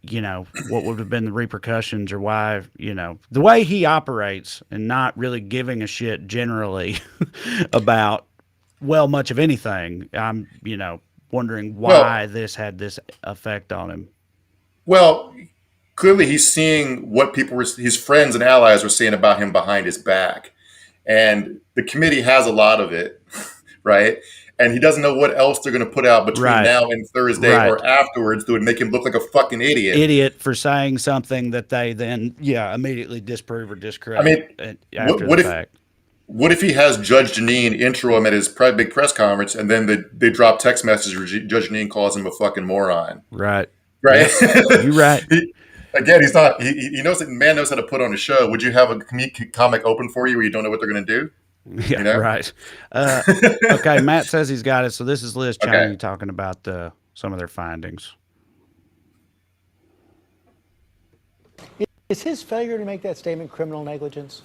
What would have been the repercussions, or why, the way he operates and not really giving a shit generally about, much of anything. I'm, wondering why this had this effect on him. Well, clearly he's seeing what his friends and allies were saying about him behind his back. And the committee has a lot of it, right? And he doesn't know what else they're going to put out between now and Thursday or afterwards that would make him look like a fucking idiot. Idiot for saying something that they then, immediately disprove or discredit. I mean, after the fact. What if he has Judge Jeanine intro him at his big press conference, and then they drop text messages where Judge Jeanine calls him a fucking moron? Right. Right. You're right. Again, he's not. He knows that man knows how to put on a show. Would you have a comic open for you where you don't know what they're going to do? Yeah, right. Okay, Matt says he's got it. So this is Liz Cheney talking about some of their findings. Is his failure to make that statement criminal negligence?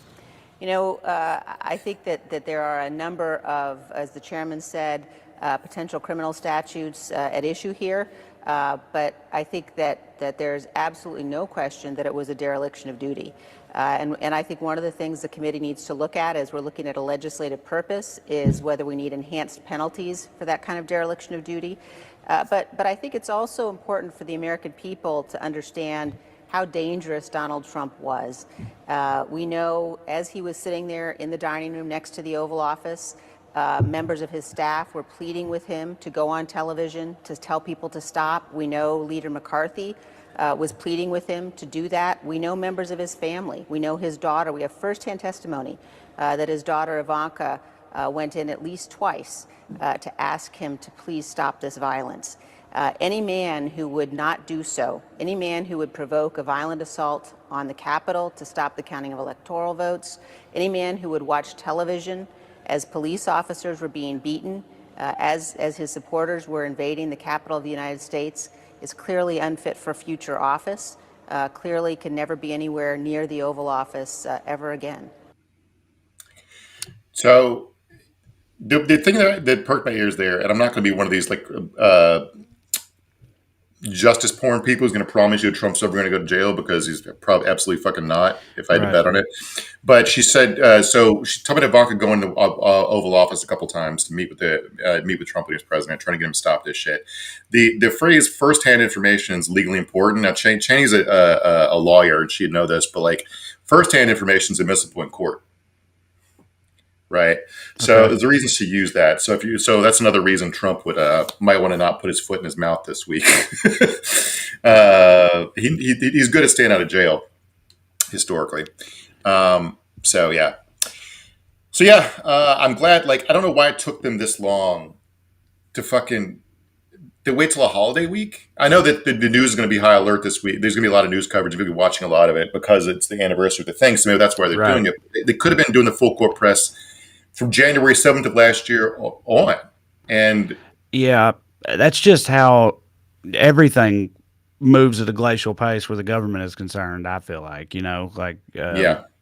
I think that there are a number of, as the chairman said, potential criminal statutes at issue here. But I think that there's absolutely no question that it was a dereliction of duty. And I think one of the things the committee needs to look at as we're looking at a legislative purpose is whether we need enhanced penalties for that kind of dereliction of duty. But I think it's also important for the American people to understand how dangerous Donald Trump was. We know as he was sitting there in the dining room next to the Oval Office, members of his staff were pleading with him to go on television, to tell people to stop. We know Leader McCarthy was pleading with him to do that. We know members of his family. We know his daughter. We have firsthand testimony that his daughter Ivanka went in at least twice to ask him to please stop this violence. Any man who would not do so, any man who would provoke a violent assault on the Capitol to stop the counting of electoral votes, any man who would watch television as police officers were being beaten, as his supporters were invading the Capitol of the United States, is clearly unfit for future office, clearly can never be anywhere near the Oval Office ever again. So the thing that perked my ears there, and I'm not going to be one of these like justice porn people who's going to promise you Trump's never going to go to jail, because he's probably absolutely fucking not, if I had to bet on it. But she said, so she told me Ivanka going to Oval Office a couple times to meet with Trump when he was president, trying to get him to stop this shit. The phrase "firsthand information" is legally important. Now, Cheney's a lawyer, and she'd know this, but like firsthand information is admissible in court. Right. So there's a reason she used that. So that's another reason Trump would might want to not put his foot in his mouth this week. He's good at staying out of jail historically. I'm glad. Like, I don't know why it took them this long to wait till a holiday week. I know that the news is going to be high alert this week. There's going to be a lot of news coverage. We'll be watching a lot of it because it's the anniversary of the thing. So maybe that's why they're doing it. They could have been doing the full court press from January 7th of last year on. And yeah, that's just how everything moves at a glacial pace where the government is concerned. I feel like,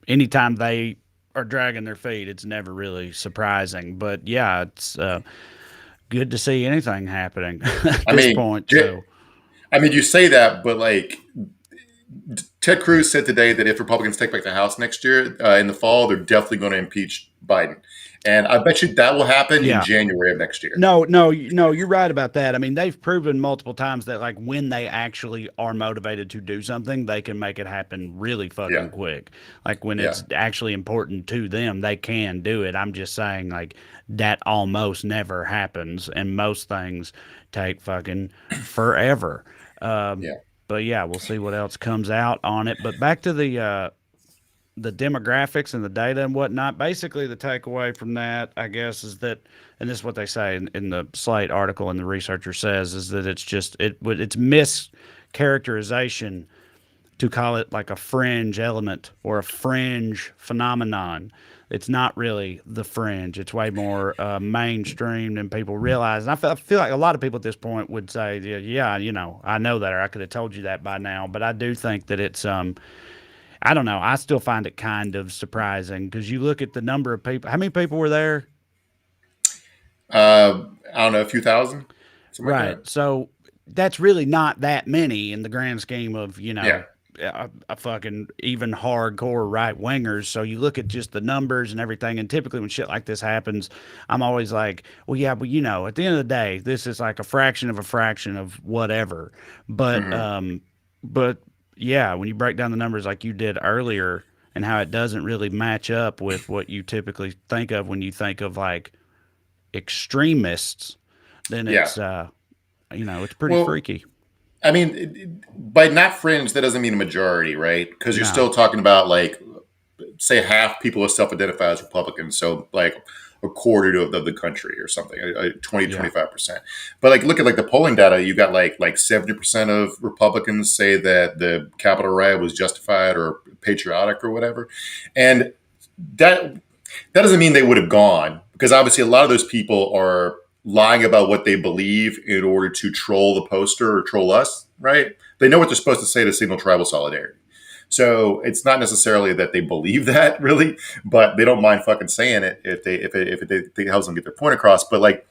anytime they are dragging their feet, it's never really surprising. But yeah, it's good to see anything happening at this point. So. I mean, you say that, but like Ted Cruz said today that if Republicans take back the House next year in the fall, they're definitely going to impeach Biden. And I bet you that will happen in January of next year. No, you're right about that. I mean, they've proven multiple times that like when they actually are motivated to do something, they can make it happen really fucking quick. Like when it's actually important to them, they can do it. I'm just saying like that almost never happens, and most things take fucking forever. But yeah, we'll see what else comes out on it. But back to the demographics and the data and whatnot. Basically, the takeaway from that, I guess, is that, and this is what they say in the Slate article, and the researcher says, is that it's just it's mischaracterization to call it like a fringe element or a fringe phenomenon. It's not really the fringe. It's way more mainstream than people realize. And I feel like a lot of people at this point would say, I know that, or I could have told you that by now. But I do think that it's I don't know. I still find it kind of surprising because you look at the number of people. How many people were there? I don't know, a few thousand. Right. Like that. So that's really not that many in the grand scheme of, a fucking even hardcore right wingers. So you look at just the numbers and everything. And typically when shit like this happens, I'm always like, well, yeah, but at the end of the day, this is like a fraction of whatever. But, but yeah, when you break down the numbers like you did earlier and how it doesn't really match up with what you typically think of when you think of like extremists, then it's, it's pretty freaky. I mean, by not fringe, that doesn't mean a majority, right? Because you're still talking about like, say half people who self-identify as Republicans. So like a quarter of the country or something, 25%. But like, look at like the polling data, you got like 70% of Republicans say that the Capitol riot was justified or patriotic or whatever. And that doesn't mean they would have gone, because obviously a lot of those people are lying about what they believe in order to troll the poster or troll us, right? They know what they're supposed to say to signal tribal solidarity. So it's not necessarily that they believe that really, but they don't mind fucking saying it if it helps them get their point across. But like,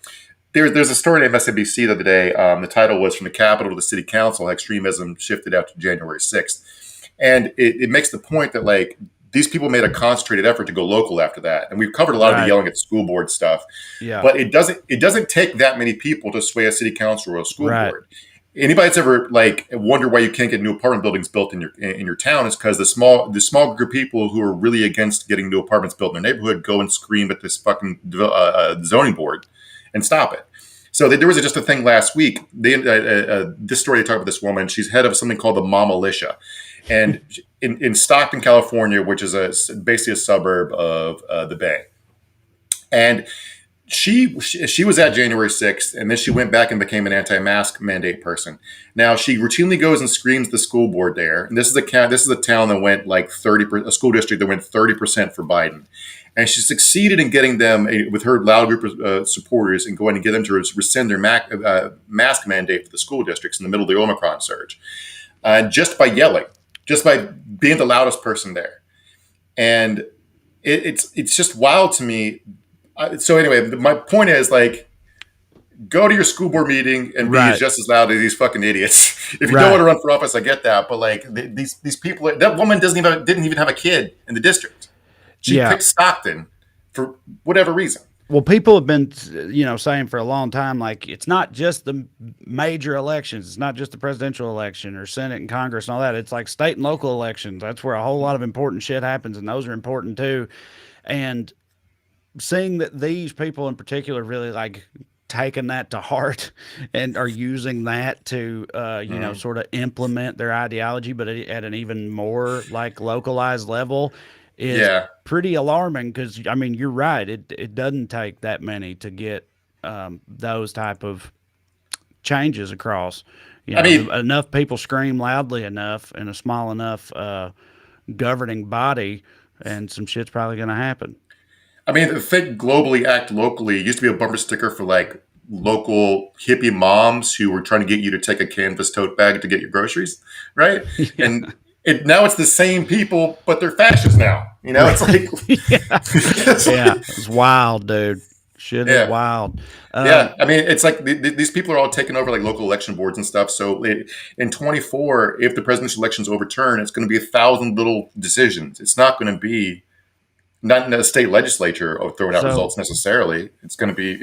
there's a story in MSNBC the other day. The title was "From the Capitol to the City Council: Extremism Shifted After January 6th," and it makes the point that like these people made a concentrated effort to go local after that, and we've covered a lot of the yelling at the school board stuff. Yeah, but it doesn't take that many people to sway a city council or a school board. Anybody that's ever like wonder why you can't get new apartment buildings built in your town is because the small group of people who are really against getting new apartments built in their neighborhood go and scream at this fucking zoning board and stop it. So there was just a thing last week. This story, they talk about this woman. She's head of something called the Mom Militia. And in Stockton, California, which is basically a suburb of the Bay. And she was at January 6th, and then she went back and became an anti-mask mandate person. Now she routinely goes and screams the school board there. And this is a town that went like 30%, a school district that went 30% for Biden. And she succeeded in getting them with her loud group of supporters and going to get them to rescind their mask mandate for the school districts in the middle of the Omicron surge, just by yelling, just by being the loudest person there. And it's just wild to me. So anyway, my point is, like, go to your school board meeting and be just as loud as these fucking idiots. If you don't want to run for office, I get that. But like these people, that woman didn't even have a kid in the district. She picked Stockton for whatever reason. Well, people have been, saying for a long time, like, it's not just the major elections. It's not just the presidential election or Senate and Congress and all that. It's like state and local elections. That's where a whole lot of important shit happens, and those are important too. And seeing that these people in particular really like taking that to heart and are using that to, sort of implement their ideology, but at an even more like localized level is pretty alarming. Cause I mean, you're right. It doesn't take that many to get, those type of changes across, enough people scream loudly enough in a small enough, governing body, and some shit's probably going to happen. I mean, think globally, act locally used to be a bumper sticker for like local hippie moms who were trying to get you to take a canvas tote bag to get your groceries, right? And now it's the same people, but they're fascists now. It's like, it's wild, dude. Shit is wild. I mean, it's like these people are all taking over like local election boards and stuff. So in 24, if the presidential election is overturned, it's going to be 1,000 little decisions. It's not going to be not in a state legislature or throwing out results necessarily. It's going to be,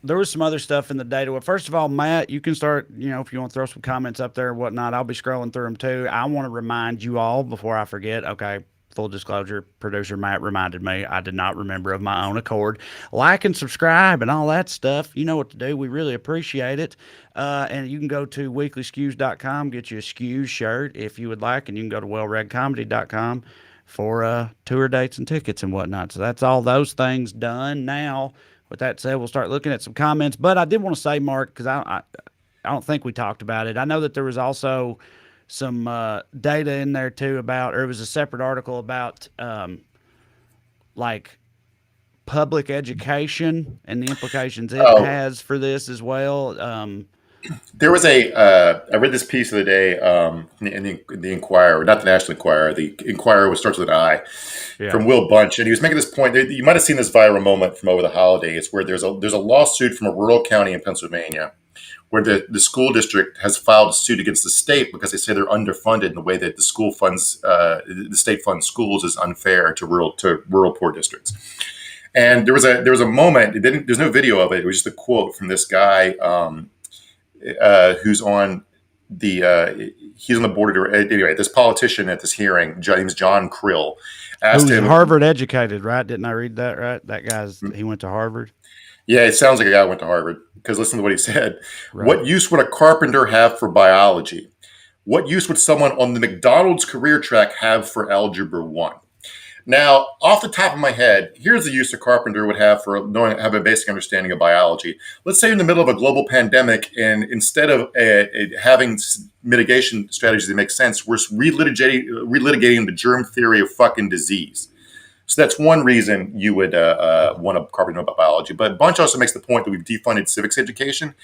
There was some other stuff in the data. Well, first of all, Matt, you can start, if you want to throw some comments up there and whatnot, I'll be scrolling through them too. I want to remind you all before I forget, okay, full disclosure, producer Matt reminded me. I did not remember of my own accord. Like and subscribe and all that stuff. You know what to do. We really appreciate it. And you can go to weeklyskews.com, get you a Skews shirt if you would like, and you can go to wellreadcomedy.com for tour dates and tickets and whatnot. So that's all those things done. Now, with that said, we'll start looking at some comments. But I did want to say, Mark, because I don't think we talked about it. I know that there was also some data in there too about, or it was a separate article about like public education and the implications it has for this as well. There was I read this piece of the day in the Inquirer, not the National Enquirer. The Inquirer, which starts with an I, from Will Bunch, and he was making this point. You might have seen this viral moment from over the holidays, where there's a lawsuit from a rural county in Pennsylvania, where the school district has filed a suit against the state because they say they're underfunded in the way that the school funds, the state funds schools, is unfair to rural poor districts. And there was a moment. There's no video of it. It was just a quote from this guy. Who's on he's on the board of, anyway, this politician at this hearing, his name's John Krill, asked him, Harvard educated, right? Didn't I read that right? That he went to Harvard. Yeah, it sounds like a guy who went to Harvard, because listen to what he said. Right. What use would a carpenter have for biology? What use would someone on the McDonald's career track have for Algebra 1? Now, off the top of my head, here's the use a carpenter would have for have a basic understanding of biology. Let's say you're in the middle of a global pandemic, and instead of having mitigation strategies that make sense, we're relitigating the germ theory of fucking disease. So that's one reason you would want a carpenter know about biology. But Bunch also makes the point that we've defunded civics education.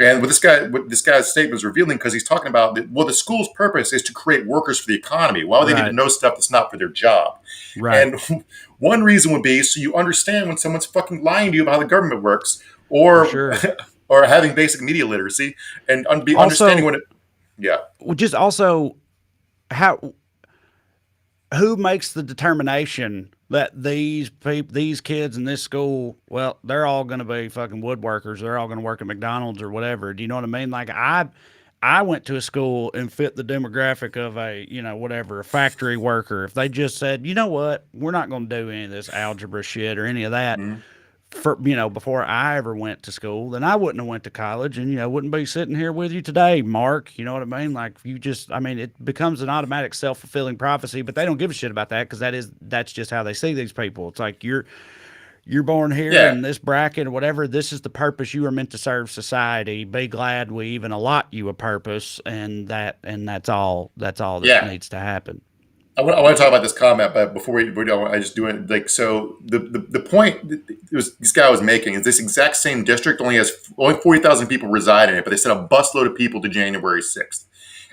And what this guy's statement is revealing, because he's talking about the school's purpose is to create workers for the economy. Why would they need to know stuff that's not for their job? Right. And one reason would be so you understand when someone's fucking lying to you about how the government works, or or having basic media literacy and understanding when it. Yeah. Just also who makes the determination that these kids in this school, well, they're all going to be fucking woodworkers. They're all going to work at McDonald's or whatever. Do you know what I mean? Like I went to a school and fit the demographic of a factory worker. If they just said, you know what, we're not going to do any of this algebra shit or any of that. Mm-hmm. before I ever went to school, then I wouldn't have went to college and, wouldn't be sitting here with you today, Mark. You know what I mean? Like it becomes an automatic self-fulfilling prophecy, but they don't give a shit about that because that's just how they see these people. It's like you're born here in this bracket or whatever. This is the purpose. You are meant to serve society. Be glad we even allot you a purpose, and that's all that needs to happen. I want to talk about this comment, but before we do, I just do it like so. The point this guy was making is this exact same district only 40,000 people reside in it, but they sent a busload of people to January 6th,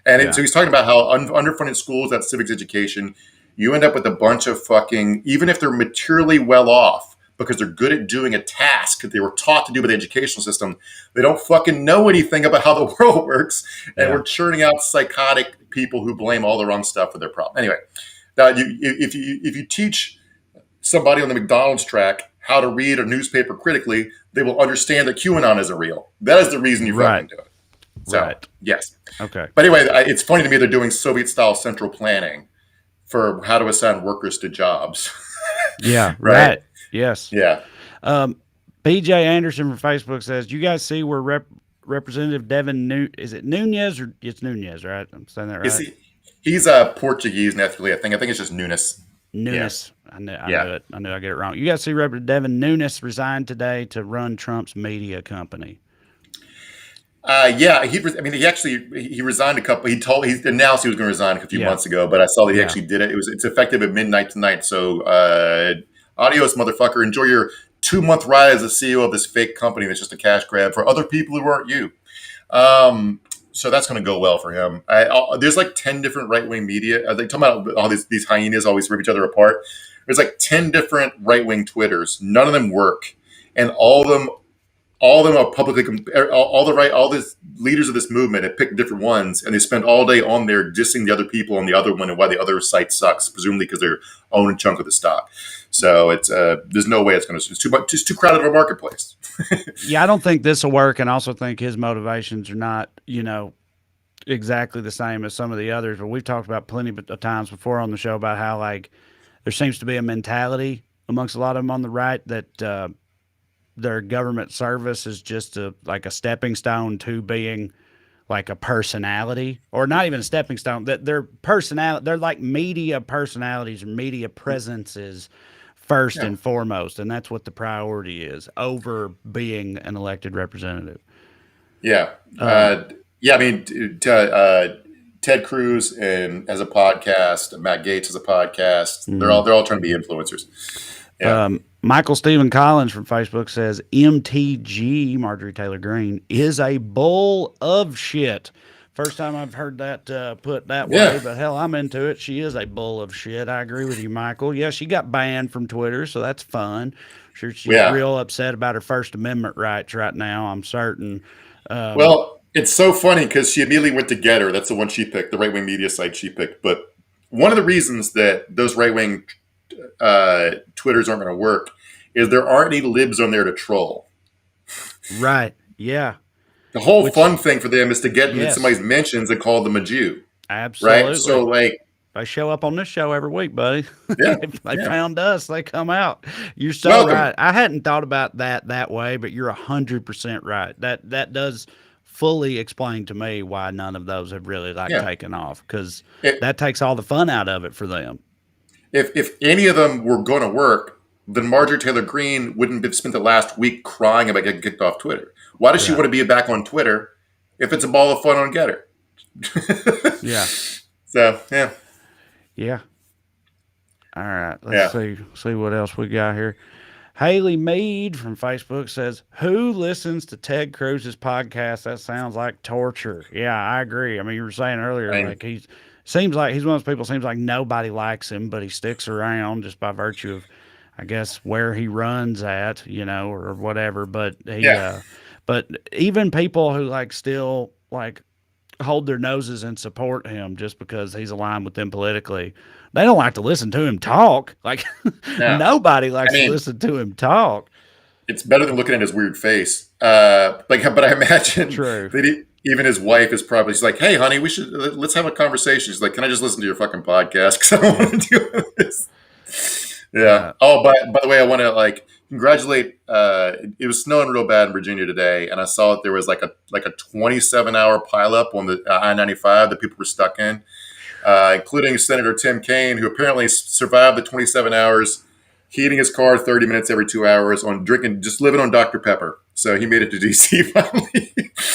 and so he's talking about how underfunded schools, that civics education, you end up with a bunch of fucking, even if they're materially well off because they're good at doing a task that they were taught to do by the educational system, they don't fucking know anything about how the world works, and we're churning out psychotic people who blame all the wrong stuff for their problem. Anyway, now if you teach somebody on the McDonald's track how to read a newspaper critically, they will understand that QAnon isn't real. That is the reason you fucking do it. So, yes. Okay. But anyway, it's funny to me they're doing Soviet-style central planning for how to assign workers to jobs. Yeah. Right. Yes. Yeah. BJ Anderson from Facebook says, "You guys see where Representative Devin is it Nunes or it's Nunes, right? I'm saying that right? He's Portuguese ethnically. I think it's just Nunes. Nunes. Yeah. I knew it. I knew I get it wrong. You guys see Representative Devin Nunes resigned today to run Trump's media company. He resigned a couple. He announced he was going to resign a few months ago, but I saw that he actually did it. It's effective at midnight tonight. So, adios, motherfucker. Enjoy your 2-month ride as the CEO of this fake company that's just a cash grab for other people who aren't you. So that's going to go well for him. There's like 10 different right-wing media. They talk about all these hyenas always rip each other apart. There's like 10 different right-wing Twitters. None of them work, and all of them are publicly. All the leaders of this movement have picked different ones, and they spend all day on there dissing the other people on the other one and why the other site sucks, presumably because they're owning a chunk of the stock. So it's there's no way it's going to. It's too crowded of a marketplace. Yeah, I don't think this will work, and I also think his motivations are not, exactly the same as some of the others. But we've talked about plenty of times before on the show about how like there seems to be a mentality amongst a lot of them on the right that their government service is just like a stepping stone to being like a personality, or not even a stepping stone. That their personality, they're like media personalities or media presences first and foremost, and that's what the priority is over being an elected representative. Yeah. I mean, Ted Cruz has a podcast. Matt Gaetz has a podcast. Mm-hmm. They're all trying to be influencers. Yeah. Michael Stephen Collins from Facebook says MTG, Marjorie Taylor Greene, is a bull of shit. First time I've heard that put that way, but hell, I'm into it. She is a bull of shit. I agree with you, Michael. Yeah, she got banned from Twitter, so that's fun. Sure, she's real upset about her First Amendment rights right now, I'm certain. Well, it's so funny because she immediately went to Getter. That's the one she picked, the right-wing media site she picked. But one of the reasons that those right-wing Twitters aren't going to work is there aren't any libs on there to troll. Right. Yeah. The whole fun thing for them is to get in somebody's mentions and call them a Jew. Absolutely. Right? So they show up on this show every week, buddy. Yeah. They found us. They come out. You're so right. I hadn't thought about that way, but you're 100% right. That does fully explain to me why none of those have really taken off, because that takes all the fun out of it for them. If any of them were going to work, then Marjorie Taylor Greene wouldn't have spent the last week crying about getting kicked off Twitter. Why does she want to be back on Twitter if it's a ball of fun on Getter? Yeah. So, yeah. Yeah. All right. Let's see what else we got here. Haley Mead from Facebook says, "Who listens to Ted Cruz's podcast? That sounds like torture." Yeah, I agree. I mean, you were saying earlier, like seems like he's one of those people. Seems like nobody likes him, but he sticks around just by virtue of, I guess, where he runs at, or whatever. But but even people who still hold their noses and support him just because he's aligned with them politically, they don't like to listen to him talk. Nobody likes to listen to him talk. It's better than looking at his weird face. But I imagine that even his wife is probably, she's like, "Hey, honey, let's have a conversation." She's like, "Can I just listen to your fucking podcast? Because I don't want to deal with this." Yeah. Oh, by the way, I want to congratulate. It was snowing real bad in Virginia today, and I saw that there was like a 27-hour pileup on the I-95 that people were stuck in, including Senator Tim Kaine, who apparently survived the 27 hours, heating his car 30 minutes every 2 hours on drinking, just living on Dr. Pepper. So he made it to DC finally.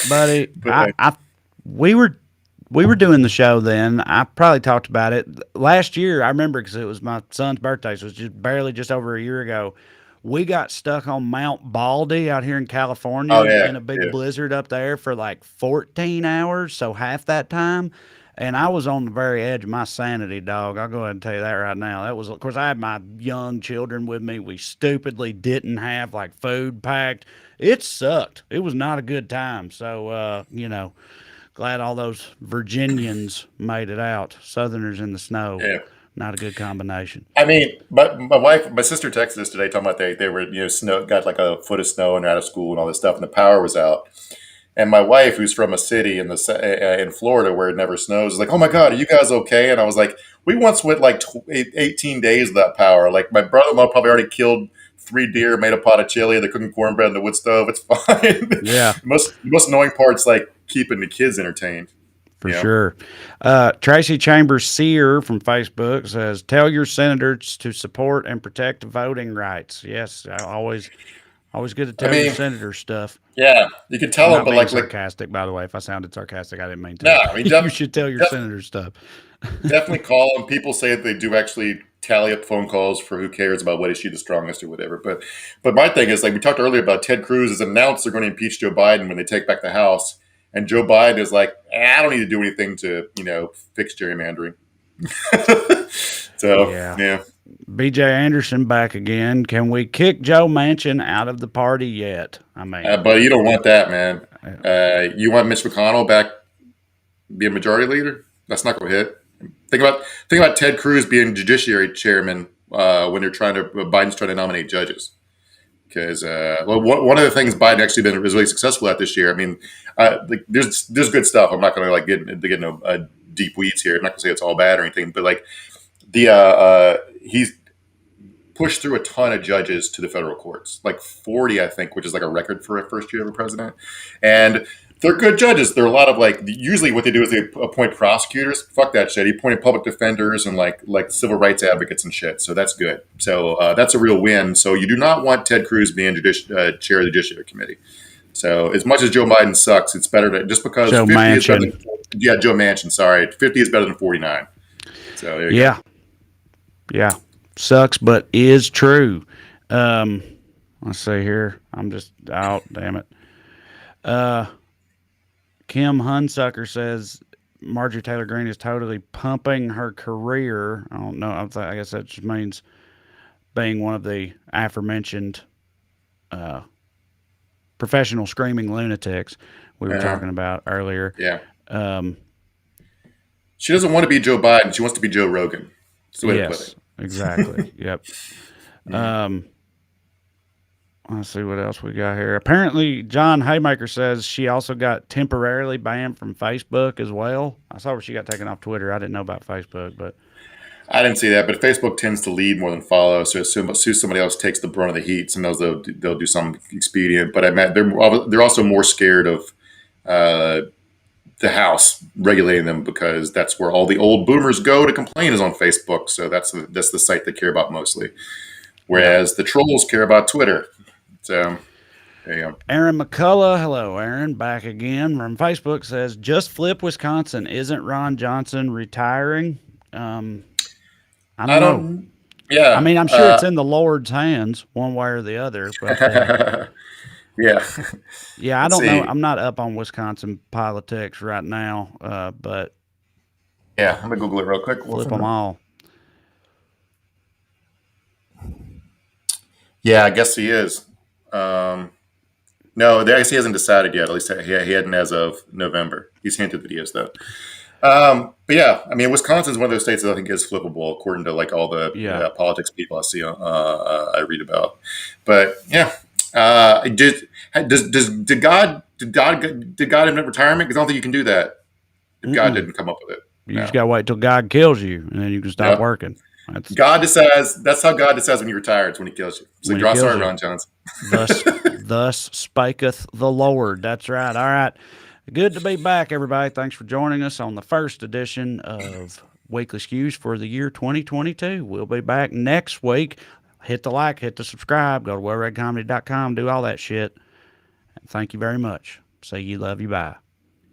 Buddy, But, we were doing the show then. I probably talked about it last year. I remember because it was my son's birthday, so it was just over a year ago. We got stuck on Mount Baldy out here in California in a big blizzard up there for like 14 hours, so half that time. And I was on the very edge of my sanity, dog. I'll go ahead and tell you that right now. That was, of course, I had my young children with me. We stupidly didn't have like food packed. It sucked. It was not a good time. So, glad all those Virginians made it out. Southerners in the snow. yeah. Not a good combination. I mean, but my sister texted us today talking about they were, snow, got like a foot of snow and they're out of school and all this stuff, and the power was out. And my wife, who's from a city in Florida where it never snows, is like, "Oh my God, are you guys okay?" And I was like, "We once went like 18 days without power. Like my brother-in-law probably already killed 3 deer, made a pot of chili, they're cooking cornbread in the wood stove. It's fine." Yeah. most annoying part's like keeping the kids entertained. For sure. Tracy Chambers Sear from Facebook says, "Tell your senators to support and protect voting rights." Yes, I always good to tell your senators stuff. Yeah, you can tell them, but like sarcastic, by the way. If I sounded sarcastic, I didn't mean to. No, I mean, you should tell your senators stuff. Definitely call them. People say that they do actually tally up phone calls for who cares about what issue the strongest or whatever. But my thing is, like we talked earlier about, Ted Cruz has announced they're going to impeach Joe Biden when they take back the House. And Joe Biden is like, I don't need to do anything to, fix gerrymandering. So, yeah. BJ Anderson back again. Can we kick Joe Manchin out of the party yet? I mean, but you don't want that, man. You want Mitch McConnell back, be a majority leader? That's not going to hit. Think about Ted Cruz being judiciary chairman when Biden's trying to nominate judges. Because one of the things Biden actually was really successful at this year. I mean, there's good stuff. I'm not going to get into deep weeds here. I'm not going to say it's all bad or anything, but like he's pushed through a ton of judges to the federal courts, like 40, I think, which is like a record for a first year of a president. And they're good judges. They're a lot of usually what they do is they appoint prosecutors. Fuck that shit. He appointed public defenders and like civil rights advocates and shit. So that's good. So that's a real win. So you do not want Ted Cruz being chair of the Judiciary Committee. So as much as Joe Biden sucks, it's better to, just because Joe 50 Manchin. is better than, Joe Manchin, sorry. 50 is better than 49. So there you go. Yeah. Sucks, but is true. Let's see here. I'm just out. Damn it. Kim Hunsucker says Marjorie Taylor Greene is totally pumping her career. I don't know. I guess that just means being one of the aforementioned professional screaming lunatics we were talking about earlier. Yeah. She doesn't want to be Joe Biden. She wants to be Joe Rogan. That's the way to put it. Exactly. Yep. Let's see what else we got here. Apparently, John Haymaker says she also got temporarily banned from Facebook as well. I saw where she got taken off Twitter. I didn't know about Facebook, but I didn't see that. But Facebook tends to lead more than follow, so as soon as somebody else takes the brunt of the heat, sometimes they'll do something expedient. But I mean, they're also more scared of the House regulating them, because that's where all the old boomers go to complain, is on Facebook. So that's the site they care about mostly, whereas the trolls care about Twitter. So there you go. Aaron McCullough, hello Aaron, back again from Facebook, says just flip Wisconsin. Isn't Ron Johnson retiring? I don't know. Yeah, I mean, I'm sure it's in the Lord's hands, one way or the other. But yeah, I don't know. I'm not up on Wisconsin politics right now, but yeah, I'm gonna Google it real quick. Flip them all. Yeah, I guess he is. No, I guess he hasn't decided yet. At least he hadn't as of November. He's hinted that he is, though. But yeah, I mean, Wisconsin's one of those states that I think is flippable, according to like all the politics people I see, I read about. But yeah, did God invent retirement? Because I don't think you can do that if God didn't come up with it. You just gotta wait till God kills you, and then you can stop working. God decides. That's how God decides when you retire. It's when He kills you. So draw sorry, Ron Jones. Thus spaketh the Lord. That's right. All right. Good to be back, everybody. Thanks for joining us on the first edition of Weekly Skews for the year 2022. We'll be back next week. Hit the like, hit the subscribe, go to wellreadcomedy.com, do all that shit. Thank you very much. See you, love you, bye.